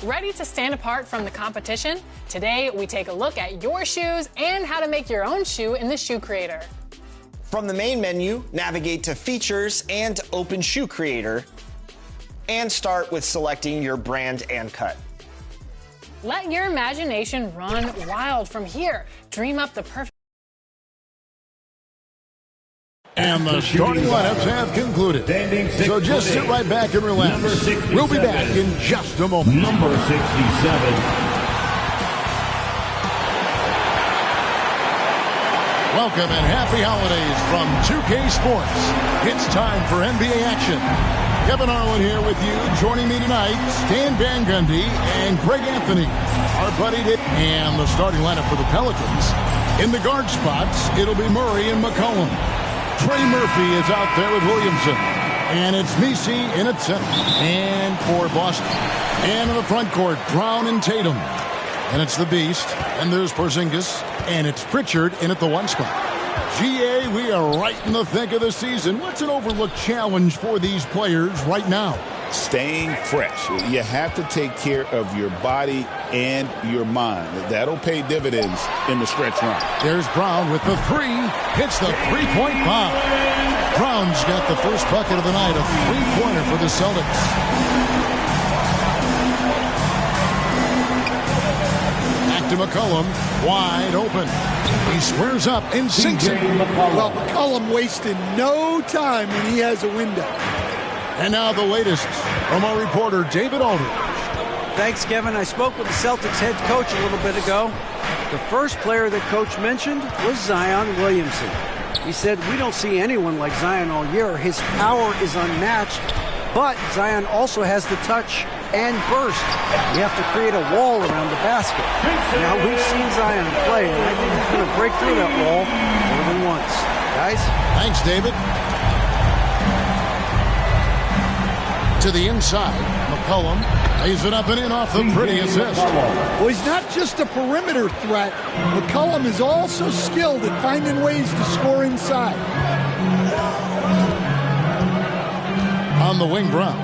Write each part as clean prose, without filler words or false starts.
Ready to stand apart from the competition? Today, we take a look at your shoes and how to make your own shoe in the Shoe Creator. From the main menu, navigate to Features and open Shoe Creator, and start with selecting your brand and cut. Let your imagination run wild from here. Dream up the perfect. And the starting lineups have concluded. So just sit right back and relax. We'll be back in just a moment. Number 67. Welcome and happy holidays from 2K Sports. It's time for NBA action. Kevin Harlan here with you. Joining me tonight, Stan Van Gundy and Greg Anthony. Our buddy Dick. And the starting lineup for the Pelicans. In the guard spots, it'll be Murray and McCollum. Trey Murphy is out there with Williamson. And it's Messi in at center. And for Boston. And in the front court, Brown and Tatum. And it's the Beast. And there's Porzingis. And it's Pritchard in at the one spot. GA, we are right in the thick of the season. What's an overlooked challenge for these players right now? Staying fresh. You have to take care of your body and your mind. That'll pay dividends in the stretch run. There's Brown with the three. Hits the three-point bomb. Brown's got the first bucket of the night, a three-pointer for the Celtics. Back to McCollum, wide open. He squares up and sinks it. Well, McCollum wasted no time when he has a window. And now the latest from our reporter, David Aldridge. Thanks, Kevin. I spoke with the Celtics head coach a little bit ago. The first player that coach mentioned was Zion Williamson. He said, we don't see anyone like Zion all year. His power is unmatched, but Zion also has the touch and burst. We have to create a wall around the basket. Now, we've seen Zion play, and I think he's going to break through that wall more than once. Guys? Thanks, David. To the inside, McCollum lays it up and in off the pretty assist. Well, he's not just a perimeter threat. McCollum is also skilled at finding ways to score inside. On the wing, Brown.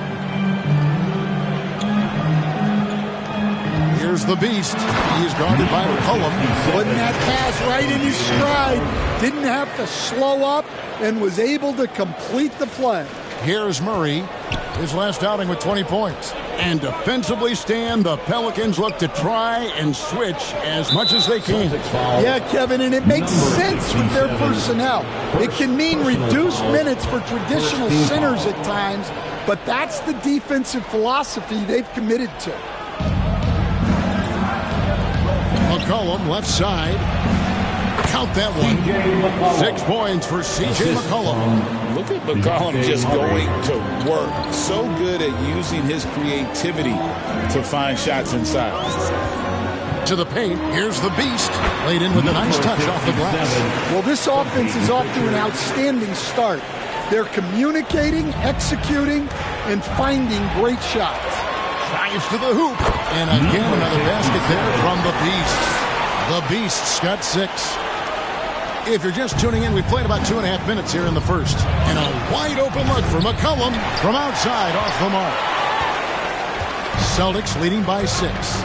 Here's the Beast. He is guarded by McCollum. Putting that pass right in his stride. Didn't have to slow up and was able to complete the play. Here's Murray. His last outing with 20 points. And defensively, Stan, the Pelicans look to try and switch as much as they can. Yeah, Kevin, and it makes sense with their personnel. It can mean reduced minutes for traditional centers at times, but that's the defensive philosophy they've committed to. McCollum, left side. Count that one. 6 points for C.J. McCollum. Look at McCollum just going to work. So good at using his creativity to find shots inside. To the paint, here's the Beast. Laid in with a nice touch off the glass. Well, this offense is off to an outstanding start. They're communicating, executing, and finding great shots. Drives to the hoop. And again, another basket there from the Beast. The Beast's got 6. If you're just tuning in, we've played about 2.5 minutes here in the first. And a wide open look for McCollum from outside off the mark. Celtics leading by 6.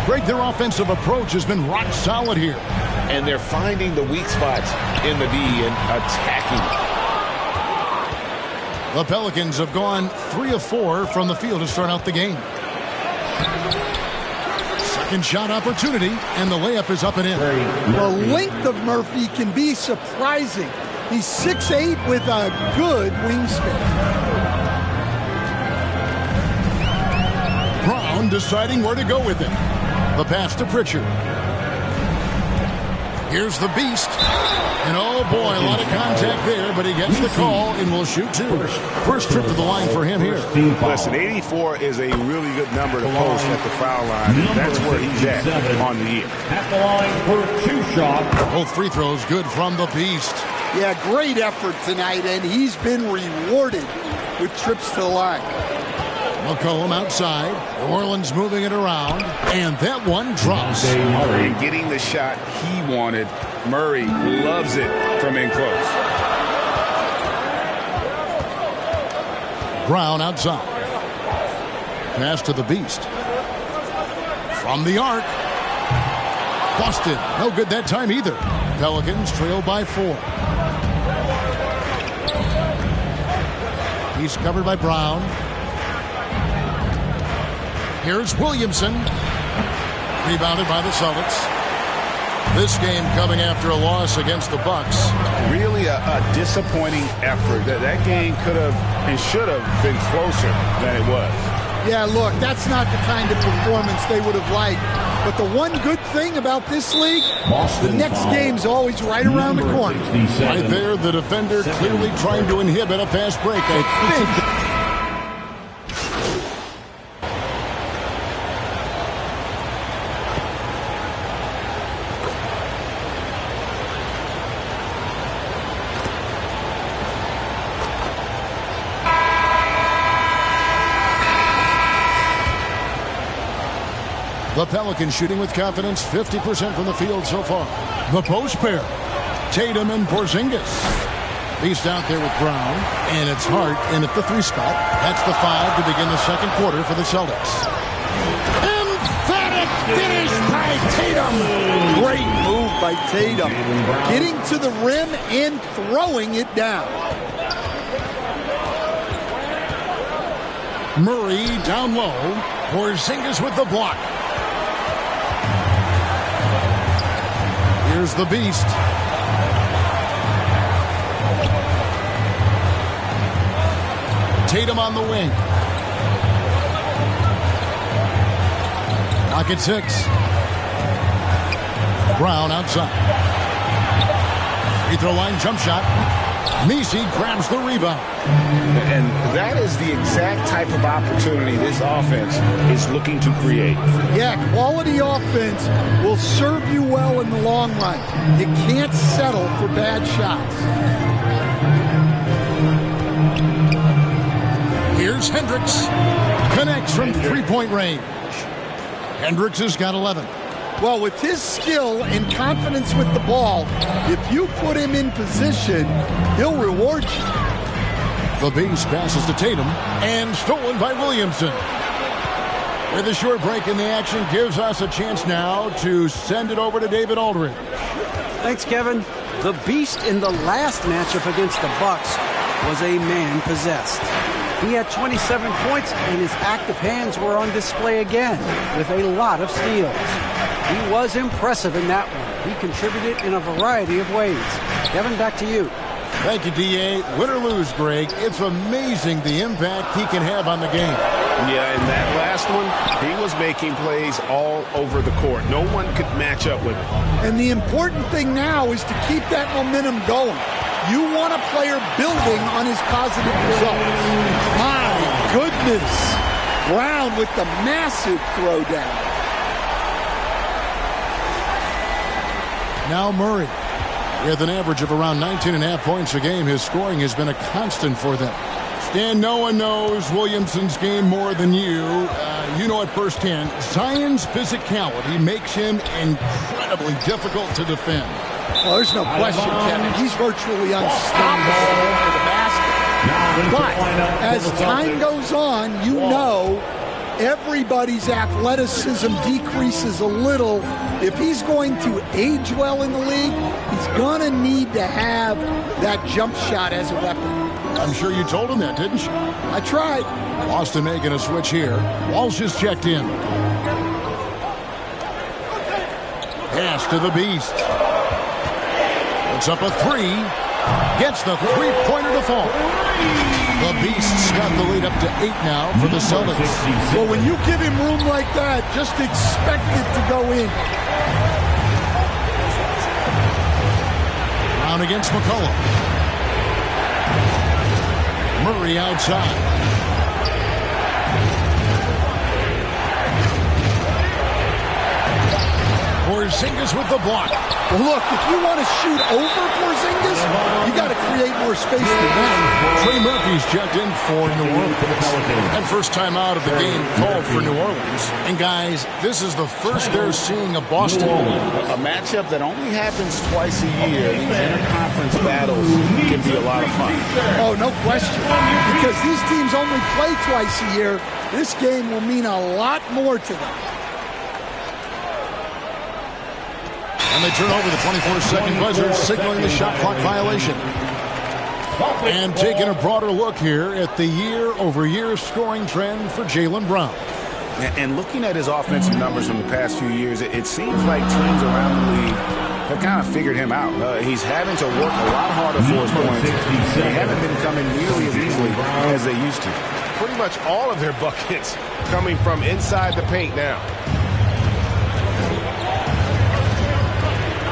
Greg, their offensive approach has been rock solid here. And they're finding the weak spots in the D and attacking. The Pelicans have gone 3 of 4 from the field to start out the game. Second shot opportunity, and the layup is up and in. The length of Murphy can be surprising. He's 6'8" with a good wingspan. Brown deciding where to go with it. The pass to Pritchard. Here's the Beast. And oh boy, a lot of contact there, but he gets the call and will shoot 2. First trip to the line for him here. Listen, 84 is a really good number to post at the foul line. That's where he's at on the year. At the line for 2 shots. Both free throws good from the Beast. Yeah, great effort tonight, and he's been rewarded with trips to the line. McCollum outside. New Orleans moving it around. And that one drops. And getting the shot he wanted. Murray loves it from in close. Brown outside. Pass to the Beast. From the arc. Boston, no good that time either. Pelicans trail by 4. He's covered by Brown. Here's Williamson. Rebounded by the Celtics. This game coming after a loss against the Bucks. Really a disappointing effort. That game could have and should have been closer than it was. Yeah, look, that's not the kind of performance they would have liked. But the one good thing about this league, the next game's always right around the corner. Right there, the defender clearly trying to inhibit a fast break. I think. The Pelicans shooting with confidence, 50% from the field so far. The post pair, Tatum and Porzingis. Beast out there with Brown, and it's Hart in at the 3 spot. That's the 5 to begin the second quarter for the Celtics. Emphatic finish by Tatum. Great move by Tatum. Getting to the rim and throwing it down. Murray down low. Porzingis with the block. Here's the Beast. Tatum on the wing. Clock at 6. Brown outside. Free throw line jump shot. Messi grabs the rebound. And that is the exact type of opportunity this offense is looking to create. Yeah, quality offense will serve you well in the long run. You can't settle for bad shots. Here's Hendricks. Connects from three-point range. Hendricks has got 11. Well, with his skill and confidence with the ball, if you put him in position, he'll reward you. The Beast passes to Tatum and stolen by Williamson. With a short break in the action, gives us a chance now to send it over to David Aldridge. Thanks, Kevin. The Beast in the last matchup against the Bucks was a man possessed. He had 27 points, and his active hands were on display again with a lot of steals. He was impressive in that one. He contributed in a variety of ways. Kevin, back to you. Thank you, D.A. Win or lose, Greg, it's amazing the impact he can have on the game. Yeah, in that last one, he was making plays all over the court. No one could match up with him. And the important thing now is to keep that momentum going. You want a player building on his positive results. My goodness. Brown with the massive throwdown. Now Murray. With an average of around 19.5 points a game, his scoring has been a constant for them. Stan, no one knows Williamson's game more than you. You know it firsthand. Zion's physicality makes him incredibly difficult to defend. Well, there's no question, Kevin. He's virtually unstoppable for the basket. But as time goes on, you know everybody's athleticism decreases a little. If he's going to age well in the league, he's going to need to have that jump shot as a weapon. I'm sure you told him that, didn't you? I tried. Boston making a switch here. Walsh is checked in. Pass to the Beast. Puts up a 3. Gets the three-pointer to fall. The Beast's got the lead up to 8 now for the Celtics. Well, when you give him room like that, just expect it to go in. Brown against McCullough. Murray outside. Porzingis with the block. Well, look, if you want to shoot over Porzingis, you got to create more space than that. Trey Murphy's checked in for New Orleans. And first time out of the game called for New Orleans. And guys, this is the first they're seeing of Boston. A matchup that only happens twice a year. These interconference battles can be a lot of fun. Oh, no question. Because these teams only play twice a year, this game will mean a lot more to them. And they turn over the 24-second buzzer, signaling the shot clock violation. And taking a broader look here at the year-over-year scoring trend for Jaylen Brown. And looking at his offensive numbers from the past few years, it seems like teams around the league have kind of figured him out. He's having to work a lot harder for his points. They haven't been coming nearly as easily as they used to. Pretty much all of their buckets coming from inside the paint now.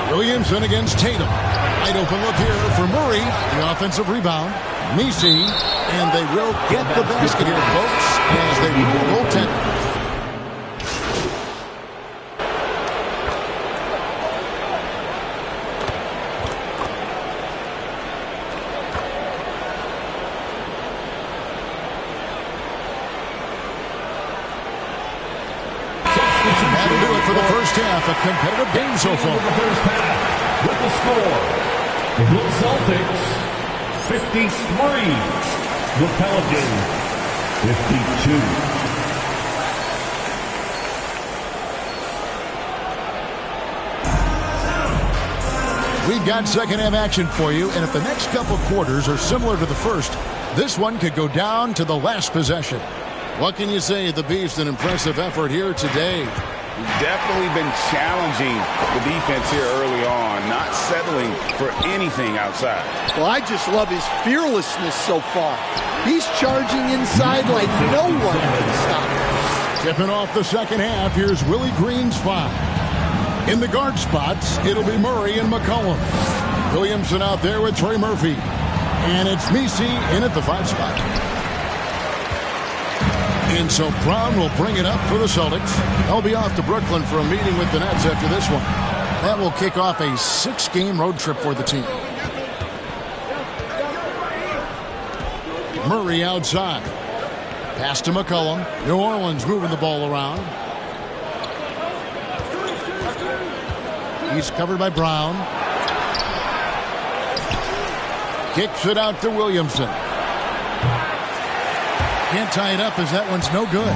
Williamson against Tatum. Wide open look here for Murray. The offensive rebound. Messi. And they will get the basket here, folks, as they rule goaltending. That'll do it for the first half. A competitive game so far. With the score, the Celtics 53, the Pelicans 52. We've got second half action for you, and if the next couple quarters are similar to the first, this one could go down to the last possession. What can you say? The Beast, an impressive effort here today. Definitely been challenging the defense here early on, not settling for anything outside. Well, I just love his fearlessness so far. He's charging inside like no one can stop him. Tipping off the second half, here's Willie Green's foul. In the guard spots, it'll be Murray and McCollum. Williamson out there with Trey Murphy. And it's Messi in at the 5 spot. And so Brown will bring it up for the Celtics. They'll be off to Brooklyn for a meeting with the Nets after this one. That will kick off a 6-game road trip for the team. Murray outside. Pass to McCollum. New Orleans moving the ball around. He's covered by Brown. Kicks it out to Williamson. Can't tie it up as that one's no good.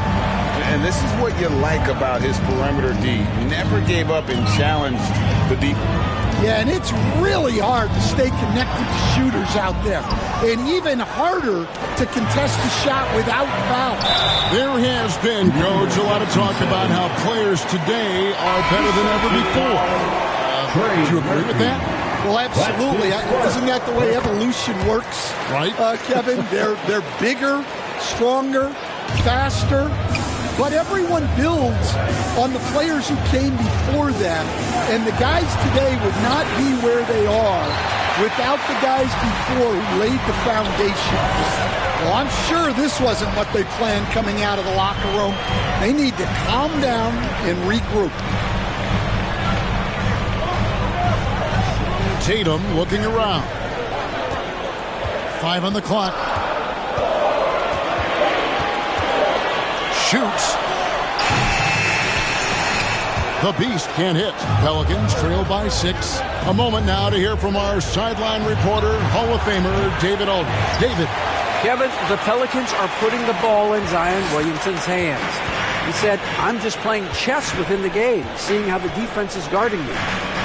And this is what you like about his perimeter D. Never gave up and challenged the deep. Yeah, and it's really hard to stay connected to shooters out there. And even harder to contest the shot without foul. There has been, Coach, a lot of talk about how players today are better than ever before. Do you agree with that? Well, absolutely. Isn't that the way evolution works? Right. Kevin, they're bigger, stronger, faster, but everyone builds on the players who came before them, and the guys today would not be where they are without the guys before who laid the foundation. Well, I'm sure this wasn't what they planned coming out of the locker room. They need to calm down and regroup. Tatum looking around. 5 on the clock. Shoots. The Beast can't hit. Pelicans trail by 6. A moment now to hear from our sideline reporter, Hall of Famer David Aldridge. David. Kevin, the Pelicans are putting the ball in Zion Williamson's hands. He said, I'm just playing chess within the game, seeing how the defense is guarding me.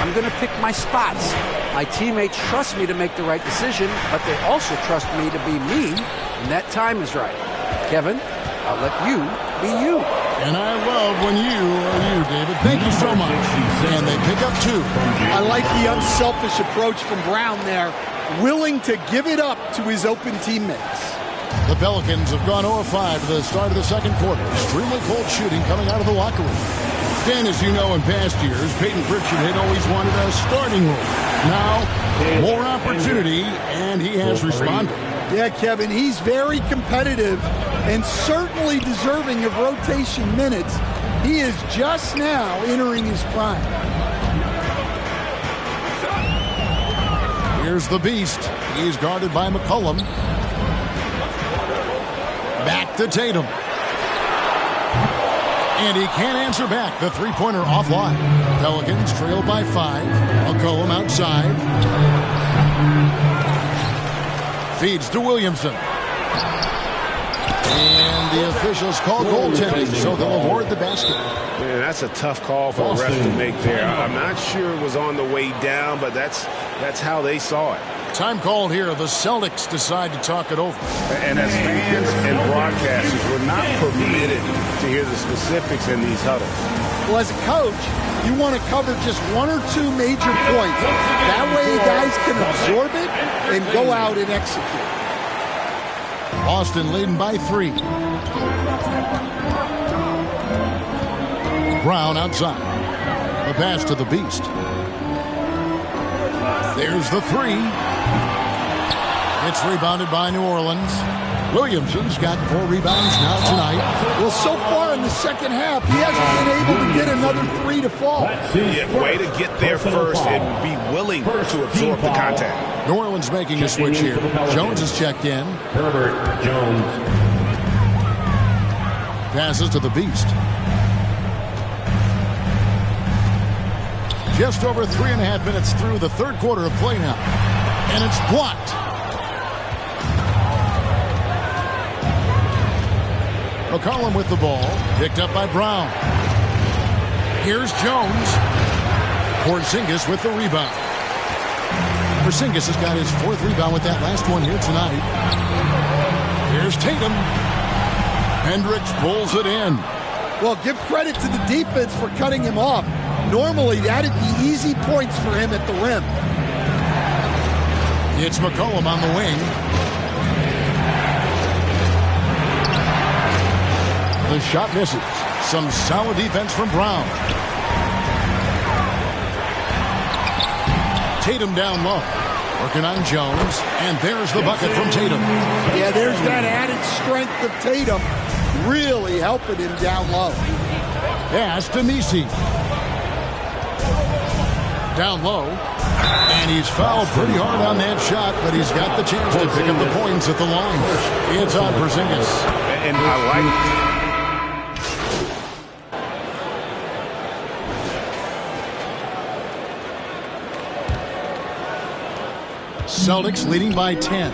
I'm going to pick my spots. My teammates trust me to make the right decision, but they also trust me to be me when that time is right. Kevin, I'll let you be you. And I love when you are you, David. Thank you so much. And they pick up 2. I like the unselfish approach from Brown there, willing to give it up to his open teammates. The Pelicans have gone 0-5 to the start of the second quarter. Extremely cold shooting coming out of the locker room. Dan, as you know, in past years, Peyton Pritchard had always wanted a starting role. Now, more opportunity, and he has responded. Yeah, Kevin, he's very competitive and certainly deserving of rotation minutes. He is just now entering his prime. Here's the Beast. He's guarded by McCollum. Back to Tatum. And he can't answer back. The three-pointer offline. Pelicans trail by 5. McCollum outside. Feeds to Williamson. And the officials call goaltending, so they'll award the basket. Man, that's a tough call for the refs to make there. I'm not sure it was on the way down, but that's how they saw it. Time called here. The Celtics decide to talk it over. And as fans and broadcasters, we're not permitted to hear the specifics in these huddles. Well, as a coach, you want to cover just one or two major points. That way guys can absorb it and go out and execute. Boston leading by 3. Brown outside. The pass to the Beast. There's the 3. It's rebounded by New Orleans. Williamson's got 4 rebounds now tonight. Well, so far in the second half, he hasn't been able to get another 3 to fall. Yeah, way to get there first and be willing to absorb the contact. New Orleans making a switch here. Jones is checked in. Herbert Jones. Passes to the Beast. Just over 3.5 minutes through the third quarter of play now. And it's blocked. McCollum with the ball. Picked up by Brown. Here's Jones. Porzingis with the rebound. Porzingis has got his 4th rebound with that last one here tonight. Here's Tatum. Hendricks pulls it in. Well, give credit to the defense for cutting him off. Normally, that'd be easy points for him at the rim. It's McCollum on the wing. The shot misses. Some solid defense from Brown. Tatum down low. Working on Jones. And there's the bucket from Tatum. Yeah, there's that added strength of Tatum really helping him down low. Pass to Nisi. Down low. And he's fouled pretty hard on that shot, but he's got the chance to pick up the points at the line. It's on Porzingis. And I like Celtics leading by 10.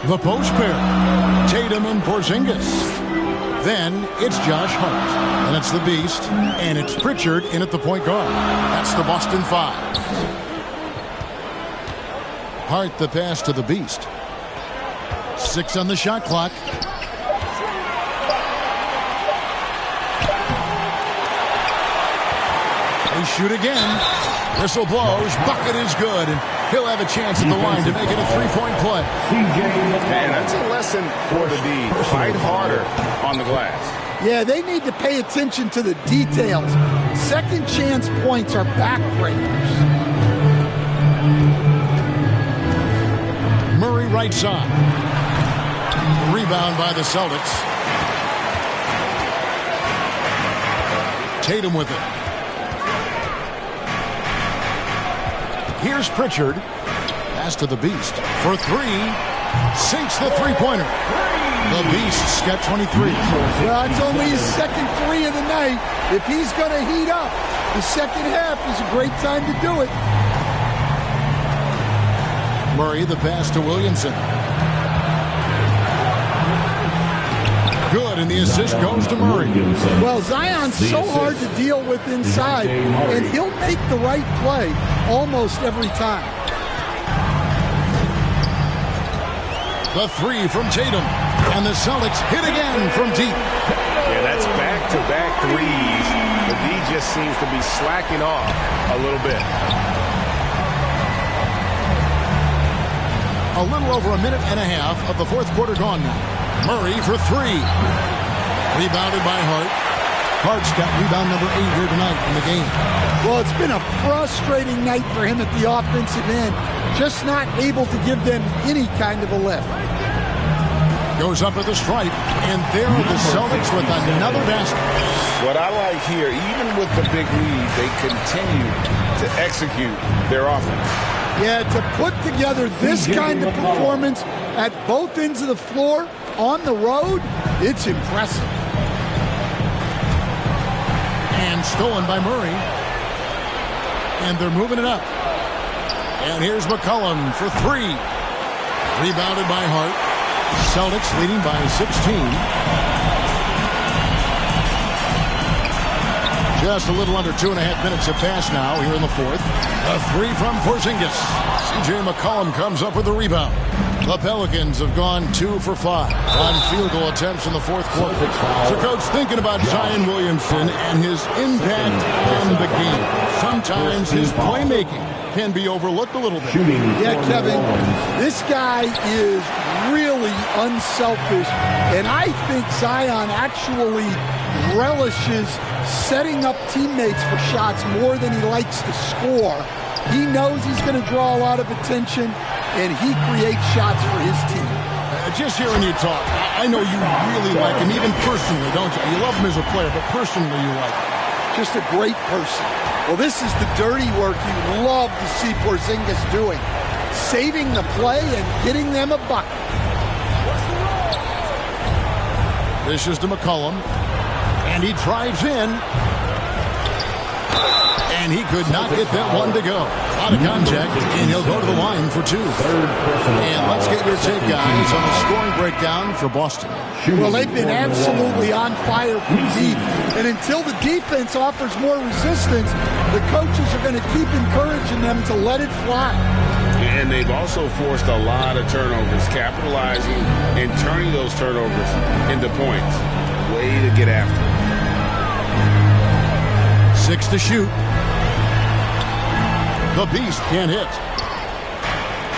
The post pair. Tatum and Porzingis. Then it's Josh Hart. And it's the Beast. And it's Pritchard in at the point guard. That's the Boston 5. Hart the pass to the Beast. 6 on the shot clock. They shoot again. Whistle blows. Bucket is good. And he'll have a chance at the line to make it a 3-point play. Man, that's a lesson for the D. Fight harder on the glass. Yeah, they need to pay attention to the details. Second chance points are backbreakers. Murray right side. Rebound by the Celtics. Tatum with it. Here's Pritchard. Pass to the Beast. For 3. Sinks the three-pointer. The Beast's got 23. Well, it's only his second 3 of the night. If he's going to heat up, the second half is a great time to do it. Murray, the pass to Williamson. Good, and the assist goes to Murray. Well, Zion's so hard to deal with inside, and he'll make the right play almost every time. The 3 from Tatum. And the Celtics hit again from deep. Yeah, that's back-to-back threes. The D just seems to be slacking off a little bit. A little over a minute and a half of the fourth quarter gone now. Murray for 3. Rebounded by Hart. Hart's got rebound number 8 here tonight in the game. Well, it's been a frustrating night for him at the offensive end. Just not able to give them any kind of a lift. Goes up at the stripe, and there are the Celtics with another basket. What I like here, even with the big lead, they continue to execute their offense. Yeah, to put together this kind of performance at both ends of the floor on the road, it's impressive. And stolen by Murray. And they're moving it up. And here's McCollum for 3. Rebounded by Hart. Celtics leading by 16. Just a little under 2.5 minutes have passed now here in the fourth. A three from Porzingis. C.J. McCollum comes up with the rebound. The Pelicans have gone 2 for 5 on field goal attempts in the fourth quarter. So, Coach, thinking about Zion Williamson and his impact on the game, sometimes his playmaking can be overlooked a little bit. Yeah, Kevin, this guy is really unselfish, and I think Zion actually relishes setting up teammates for shots more than he likes to score. He knows he's going to draw a lot of attention, and he creates shots for his team. Just hearing you talk, I know you really like him, even personally, don't you? You love him as a player, but personally you like him. Just a great person. Well, this is the dirty work you love to see Porzingis doing. Saving the play and getting them a bucket. This is to McCollum. And he drives in. And he could not get that one to go. Out of contact, and he'll go to the line for 2. And let's get your take, guys, on the scoring breakdown for Boston. Well, they've been absolutely on fire from deep. And until the defense offers more resistance, the coaches are going to keep encouraging them to let it fly. And they've also forced a lot of turnovers, capitalizing and turning those turnovers into points. Way to get after it. 6 to shoot. The Beast can't hit.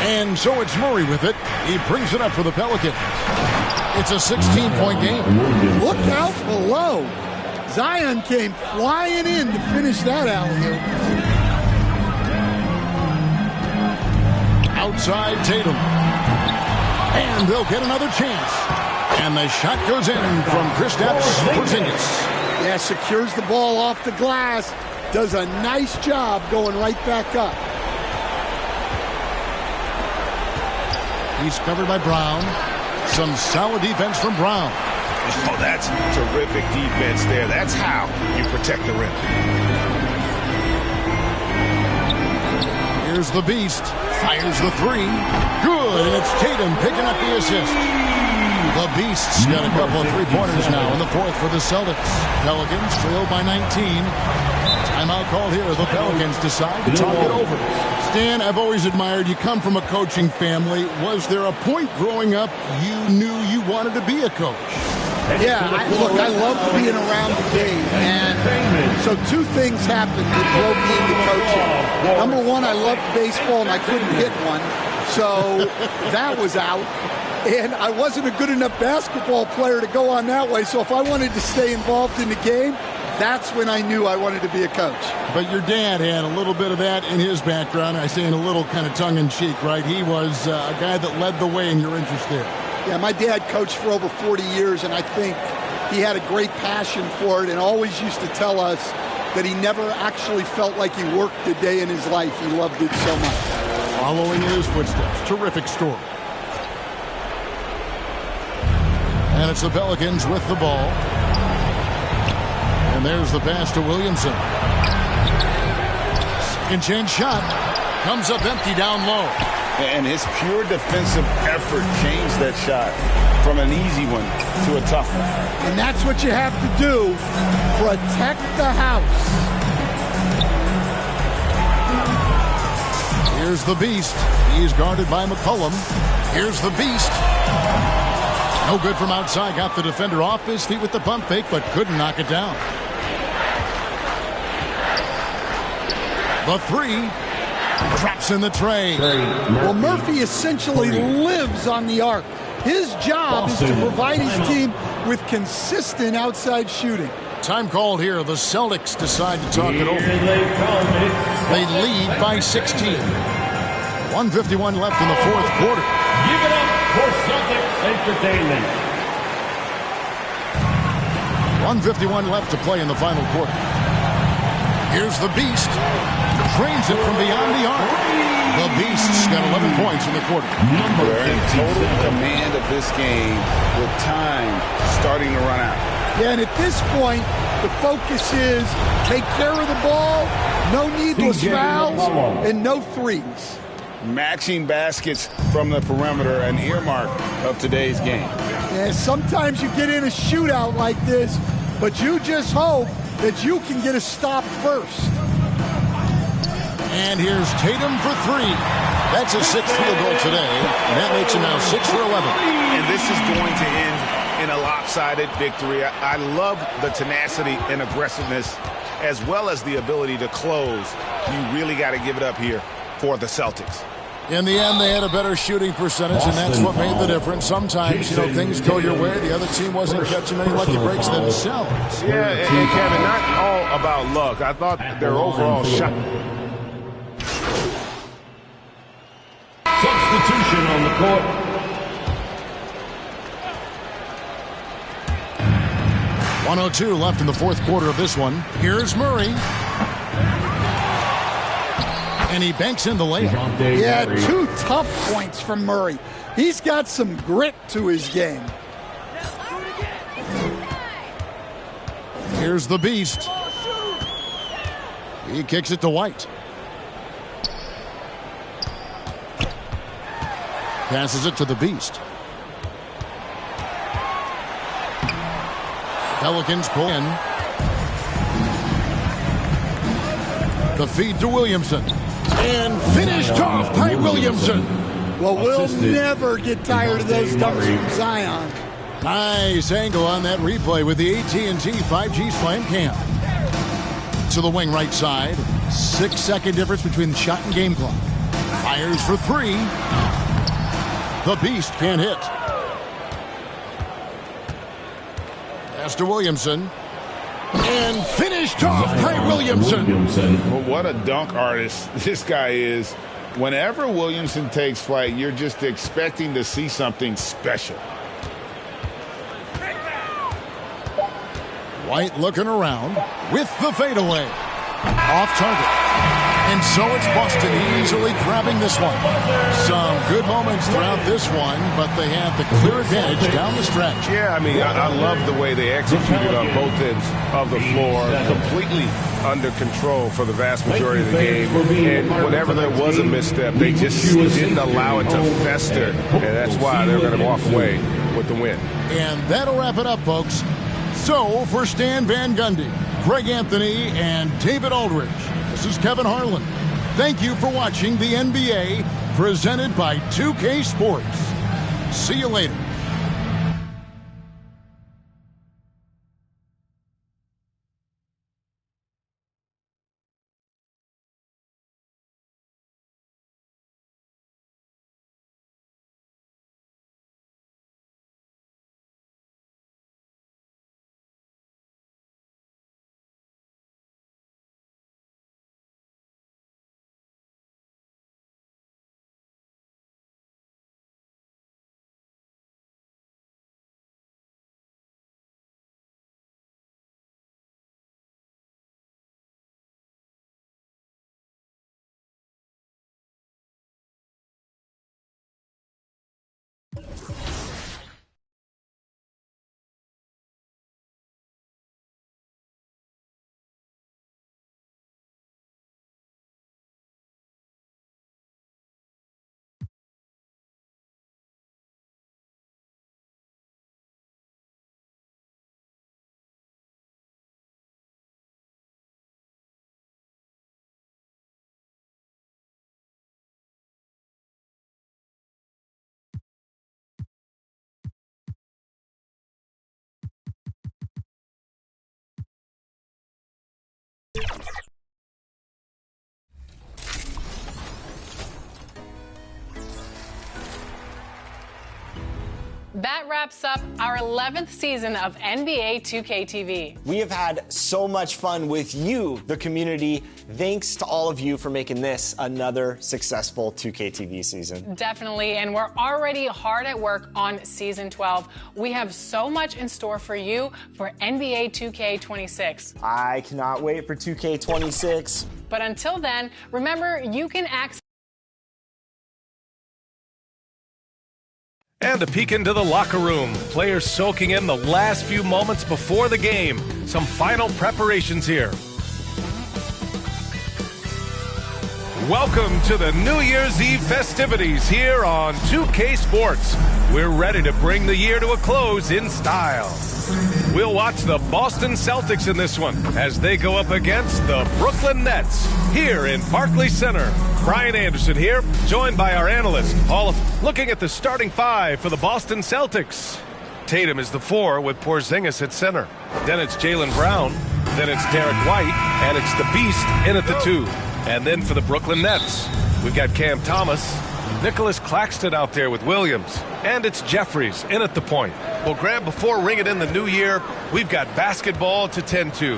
And so it's Murray with it. He brings it up for the Pelicans. It's a 16-point game. Look out below. Zion came flying in to finish that alley-oop. Outside Tatum. And they'll get another chance. And the shot goes in from Kristaps Porzingis. Yeah, secures the ball off the glass. Does a nice job going right back up. He's covered by Brown. Some solid defense from Brown. Oh, that's terrific defense there. That's how you protect the rim. Here's the Beast. Fires the 3. Good, and it's Tatum picking up the assist. The Beast's got a couple of three-pointers now in the fourth for the Celtics. Pelicans trail by 19. Timeout called here. The Pelicans decide to talk it over. Stan, I've always admired you. Come from a coaching family. Was there a point growing up you knew you wanted to be a coach? Yeah, I loved being around the game. And so 2 things happened that drove me into coaching. Number 1, I loved baseball and I couldn't hit one. So that was out. And I wasn't a good enough basketball player to go on that way. So if I wanted to stay involved in the game, that's when I knew I wanted to be a coach. But your dad had a little bit of that in his background. I say in a little kind of tongue-in-cheek, right? He was a guy that led the way in your interest there. Yeah, my dad coached for over 40 years, and I think he had a great passion for it and always used to tell us that he never actually felt like he worked a day in his life. He loved it so much. Following in his footsteps. Terrific story. And it's the Pelicans with the ball. And there's the pass to Williamson. Second chance shot. Comes up empty down low. And his pure defensive effort changed that shot from an easy one to a tough one. And that's what you have to do. Protect the house. Here's the Beast. He's guarded by McCollum. Here's the Beast. No good from outside. Got the defender off his feet with the pump fake, but couldn't knock it down. The 3. Traps in the tray. Well, Murphy essentially lives on the arc. His job is to provide his team with consistent outside shooting. Time called here. The Celtics decide to talk it over. They lead by 16. 1:51 left in the fourth quarter. Give it up for Celtics Entertainment. 1:51 left to play in the final quarter. Here's the Beast. Trains it from beyond the arc. The Beast's got 11 points in the quarter. They're in total command of this game with time starting to run out. Yeah, and at this point, the focus is take care of the ball, no needless fouls, and no threes. Matching baskets from the perimeter, an earmark of today's game. Yeah, sometimes you get in a shootout like this, but you just hope that you can get a stop first. And here's Tatum for three. That's his sixth field goal today, and that makes him now 6 for 11. And this is going to end in a lopsided victory. I love the tenacity and aggressiveness as well as the ability to close. You really got to give it up here for the Celtics. In the end, they had a better shooting percentage, and that's what made the difference. Sometimes, things go your way. The other team wasn't catching many lucky breaks themselves. Yeah, and Kevin, not all about luck. I thought their overall shot. Substitution on the court. .102 left in the fourth quarter of this one. Here's Murray. And he banks in the layup. Yeah, 2 tough points from Murray. He's got some grit to his game. Here's the Beast. He kicks it to White. Passes it to the Beast. Pelicans pull in. The feed to Williamson. And finished off by Williamson. Well, we'll never get tired of those dunks from Zion. Nice angle on that replay with the AT&T 5G Slam Cam. To the wing right side. 6-second difference between the shot and game clock. Fires for three. The Beast can't hit. Pass to Williamson. And finished off by Williamson. Well, what a dunk artist this guy is. Whenever Williamson takes flight, you're just expecting to see something special. White looking around with the fadeaway. Off target. And so it's Boston easily grabbing this one. Some good moments throughout this one, but they have the clear advantage down the stretch. Yeah, I mean, I love the way they executed on both ends of the floor. Completely under control for the vast majority of the game. And whenever there was a misstep, they just didn't allow it to fester. And that's why they're going to walk away with the win. And that'll wrap it up, folks. So, for Stan Van Gundy, Greg Anthony, and David Aldridge, this is Kevin Harlan. Thank you for watching the NBA, presented by 2K Sports. See you later. That wraps up our 11th season of NBA 2K TV. We have had so much fun with you, the community. Thanks to all of you for making this another successful 2K TV season. Definitely, and we're already hard at work on Season 12. We have so much in store for you for NBA 2K26. I cannot wait for 2K26. But until then, remember, you can access And a peek into the locker room. Players soaking in the last few moments before the game. Some final preparations here. Welcome to the New Year's Eve festivities here on 2K Sports. We're ready to bring the year to a close in style. We'll watch the Boston Celtics in this one as they go up against the Brooklyn Nets here in Barclays Center. Brian Anderson here, joined by our analyst, looking at the starting five for the Boston Celtics. Tatum is the 4 with Porzingis at center. Then it's Jaylen Brown. Then it's Derek White. And it's the Beast in at the 2. And then for the Brooklyn Nets, we've got Cam Thomas, Nicholas Claxton out there with Williams, and it's Jeffries in at the point. Well, Graham, before ringing in the new year, we've got basketball to tend to.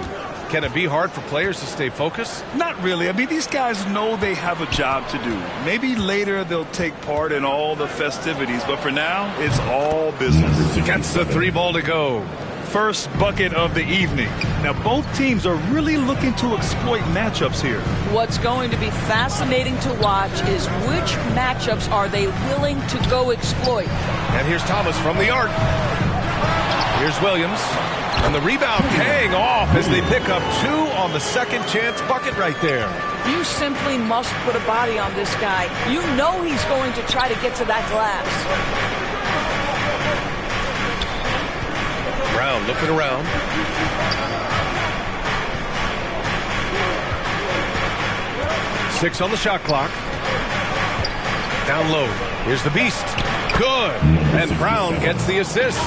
Can it be hard for players to stay focused? Not really. I mean, these guys know they have a job to do. Maybe later they'll take part in all the festivities, but for now, it's all business. Gets the 3 ball to go. First bucket of the evening. Now, both teams are really looking to exploit matchups here. What's going to be fascinating to watch is which matchups are they willing to go exploit. And here's Thomas from the arc. Here's Williams. And the rebound paying off as they pick up 2 on the second chance bucket right there. You simply must put a body on this guy. You know he's going to try to get to that glass. Brown looking around. Six on the shot clock. Down low. Here's the Beast. Good. And Brown gets the assist.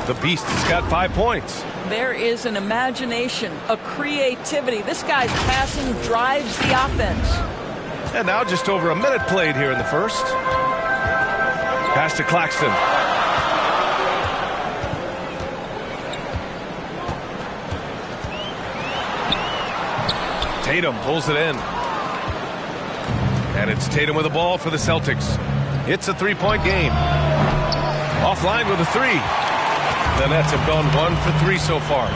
The Beast has got 5 points. There is an imagination, a creativity. This guy's passing drives the offense. And now just over a minute played here in the first. Pass to Claxton. Tatum pulls it in. And it's Tatum with the ball for the Celtics. It's a 3-point game. Offline with a 3. The Nets have gone 1 for 3 so far.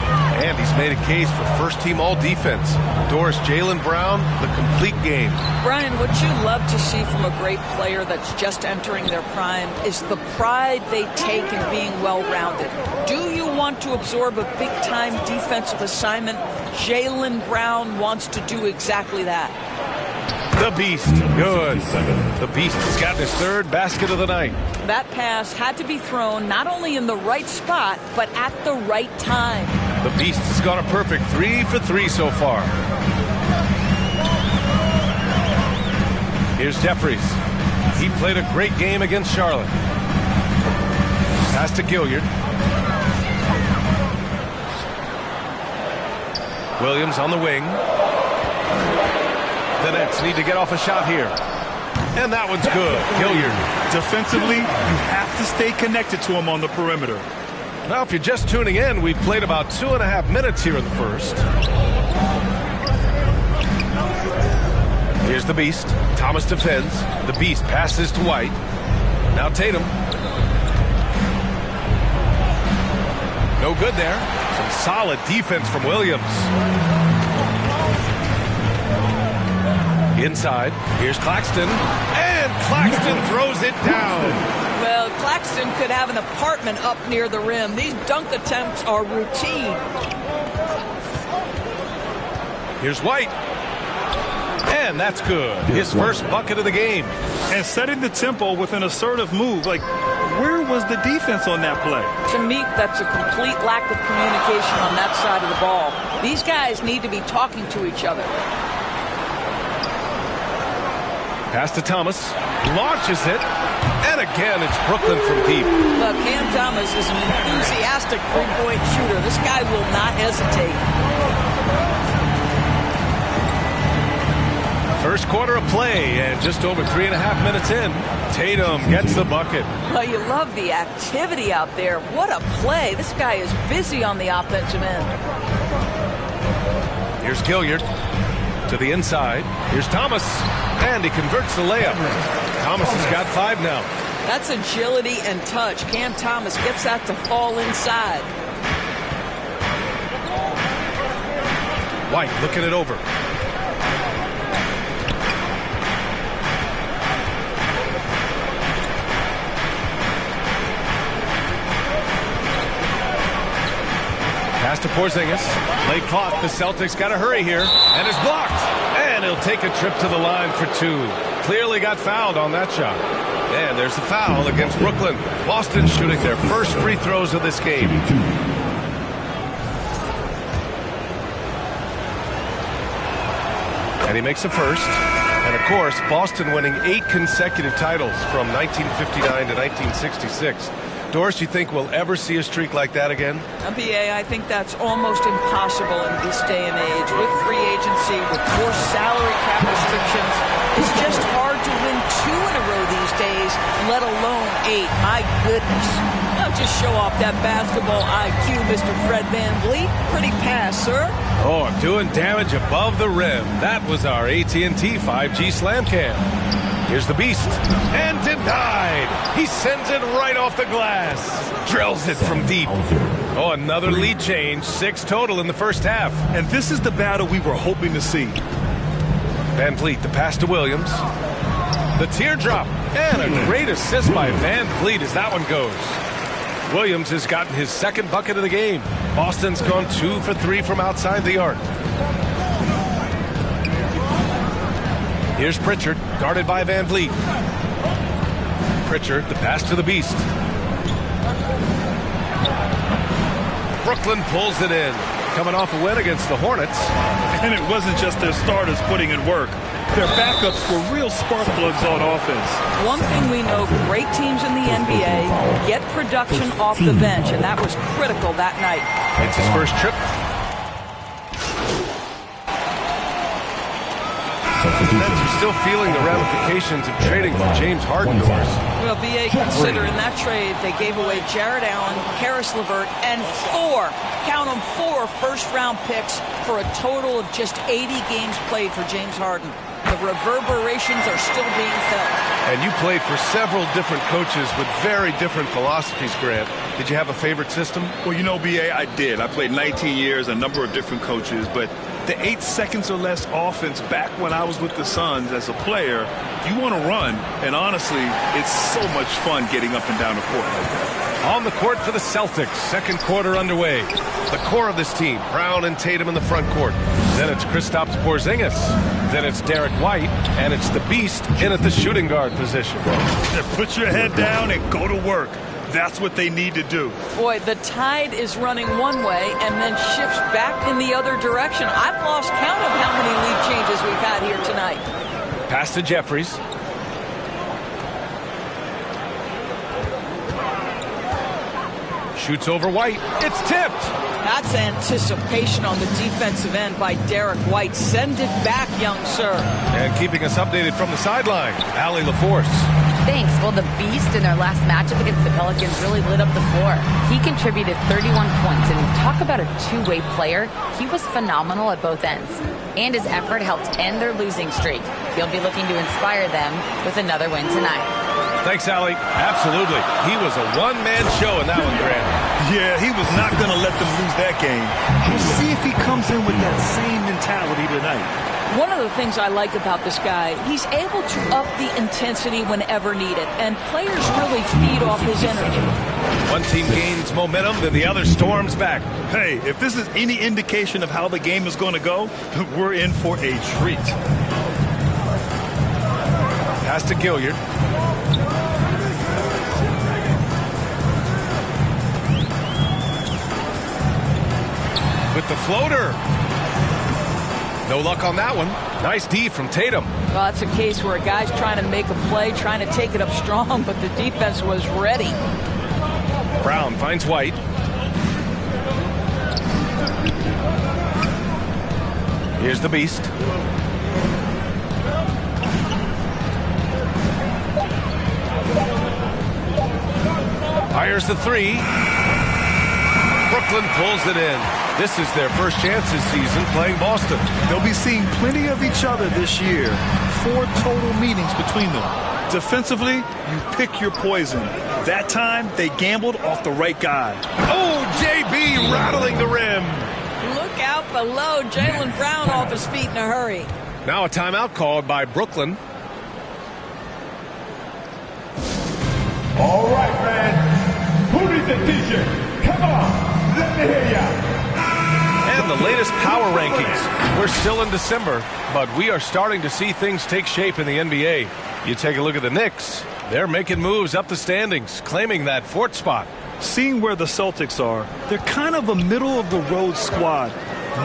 And he's made a case for first-team all-defense. Doris Jaylen Brown, the complete game. Brian, what you love to see from a great player that's just entering their prime is the pride they take in being well-rounded. Do you want to absorb a big-time defensive assignment? Jaylen Brown wants to do exactly that. The Beast, good. The Beast has gotten his 3rd basket of the night. That pass had to be thrown not only in the right spot, but at the right time. The Beast has got a perfect 3 for 3 so far. Here's Jeffries. He played a great game against Charlotte. Pass to Gilliard. Williams on the wing. The Nets need to get off a shot here. And that one's good. Gilliard. Defensively, you have to stay connected to him on the perimeter. Now, if you're just tuning in, we've played about 2.5 minutes here in the first. Here's the Beast. Thomas defends. The Beast passes to White. Now Tatum. No good there. Some solid defense from Williams. Inside, here's Claxton, and Claxton throws it down. Well, Claxton could have an apartment up near the rim. These dunk attempts are routine. Here's White, and that's good. His first bucket of the game. And setting the tempo with an assertive move. Like, where was the defense on that play? To me, that's a complete lack of communication on that side of the ball. These guys need to be talking to each other. Pass to Thomas, launches it, and again it's Brooklyn from deep. Look, Cam Thomas is an enthusiastic three-point shooter. This guy will not hesitate. First quarter of play, and just over 3.5 minutes in, Tatum gets the bucket. Well, you love the activity out there. What a play. This guy is busy on the offensive end. Here's Gilliard to the inside. Here's Thomas, and he converts the layup. Thomas has got 5 now. That's agility and touch. Cam Thomas gets that to fall inside. White looking it over. Pass to Porzingis. Late caught. The Celtics got to hurry here. And is blocked. And he'll take a trip to the line for 2. Clearly got fouled on that shot. And there's the foul against Brooklyn. Boston shooting their first free throws of this game. And he makes the first. And, of course, Boston winning 8 consecutive titles from 1959 to 1966. Doris, you think we'll ever see a streak like that again? BA, I think that's almost impossible in this day and age. With free agency, with more salary cap restrictions, it's just hard to win 2 in a row these days, let alone 8. My goodness. Now just show off that basketball IQ, Mr. Fred VanVleet. Pretty pass, sir. Oh, doing damage above the rim. That was our AT&T 5G Slam Cam. Here's the Beast. And denied. He sends it right off the glass. Drills it from deep. Oh, another lead change. 6 total in the first half. And this is the battle we were hoping to see. VanVleet, the pass to Williams. The teardrop. And a great assist by VanVleet as that one goes. Williams has gotten his 2nd bucket of the game. Boston's gone 2 for 3 from outside the arc. Here's Pritchard, guarded by VanVleet. Pritchard, the pass to the Beast. Brooklyn pulls it in. Coming off a win against the Hornets. And it wasn't just their starters putting in work. Their backups were real spark plugs on offense. One thing we know, great teams in the NBA get production off the bench, and that was critical that night. It's his first trip. The Nets are still feeling the ramifications of trading for James Harden. Well, BA, consider in that trade they gave away Jared Allen, Karis LeVert, and 4, count them, 4 first-round picks for a total of just 80 games played for James Harden. The reverberations are still being felt. And you played for several different coaches with very different philosophies, Grant. Did you have a favorite system? Well, you know, BA, I did. I played 19 years, a number of different coaches, but the 8 seconds or less offense back when I was with the Suns as a player, you want to run, and honestly, it's so much fun getting up and down the court like that. On the court for the Celtics, 2nd quarter underway. The core of this team, Brown and Tatum in the front court. Then it's Kristaps Porzingis. Then it's Derek White, and it's the Beast in at the shooting guard position. Put your head down and go to work. That's what they need to do. Boy, the tide is running one way and then shifts back in the other direction. I've lost count of how many lead changes we've had here tonight. Pass to Jeffries. Shoots over White. It's tipped. That's anticipation on the defensive end by Derek White. Send it back, young sir. And keeping us updated from the sideline, Allie LaForce. Thanks. Well, the Beast in their last matchup against the Pelicans really lit up the floor. He contributed 31 points, and talk about a two-way player. He was phenomenal at both ends, and his effort helped end their losing streak. He'll be looking to inspire them with another win tonight. Thanks, Allie. Absolutely. He was a one-man show in that one, Grant. Yeah, he was not going to let them lose that game. We'll see if he comes in with that same mentality tonight. One of the things I like about this guy, he's able to up the intensity whenever needed, and players really feed off his energy. One team gains momentum, then the other storms back. Hey, if this is any indication of how the game is going to go, we're in for a treat. Pass to Gilliard. With the floater. No luck on that one. Nice D from Tatum. Well, that's a case where a guy's trying to make a play, trying to take it up strong, but the defense was ready. Brown finds White. Here's the Beast. Fires the 3. Brooklyn pulls it in. This is their first chance this season playing Boston. They'll be seeing plenty of each other this year. 4 total meetings between them. Defensively, you pick your poison. That time, they gambled off the right guy. Oh, JB rattling the rim. Look out below. Jaylen Brown off his feet in a hurry. Now a timeout called by Brooklyn. All right, fans. Who needs a t-shirt? Come on. Let me hear ya. the latest power rankings. We're still in December, but we are starting to see things take shape in the NBA. You take a look at the Knicks. They're making moves up the standings, claiming that fourth spot. Seeing where the Celtics are, they're kind of a middle-of-the-road squad.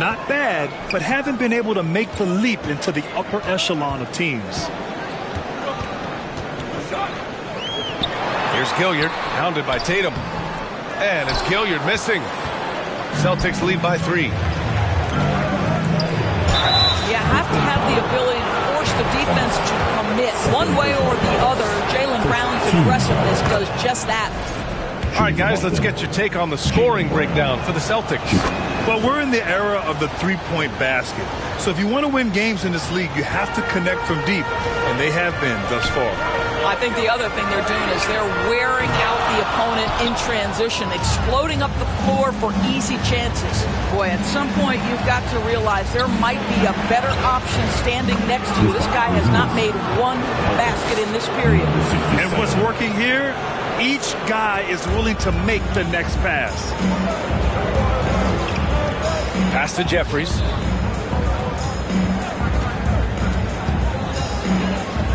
Not bad, but haven't been able to make the leap into the upper echelon of teams. Here's Gilliard, hounded by Tatum. And it's Gilliard missing. Celtics lead by 3. You have to have the ability to force the defense to commit one way or the other. Jaylen Brown's aggressiveness does just that. All right, guys, let's get your take on the scoring breakdown for the Celtics. Well, we're in the era of the three-point basket. So if you want to win games in this league, you have to connect from deep, and they have been thus far. I think the other thing they're doing is they're wearing out the opponent in transition, exploding up the floor for easy chances. Boy, at some point you've got to realize there might be a better option standing next to you. This guy has not made one basket in this period. And what's working here? Each guy is willing to make the next pass. Pass to Jeffries.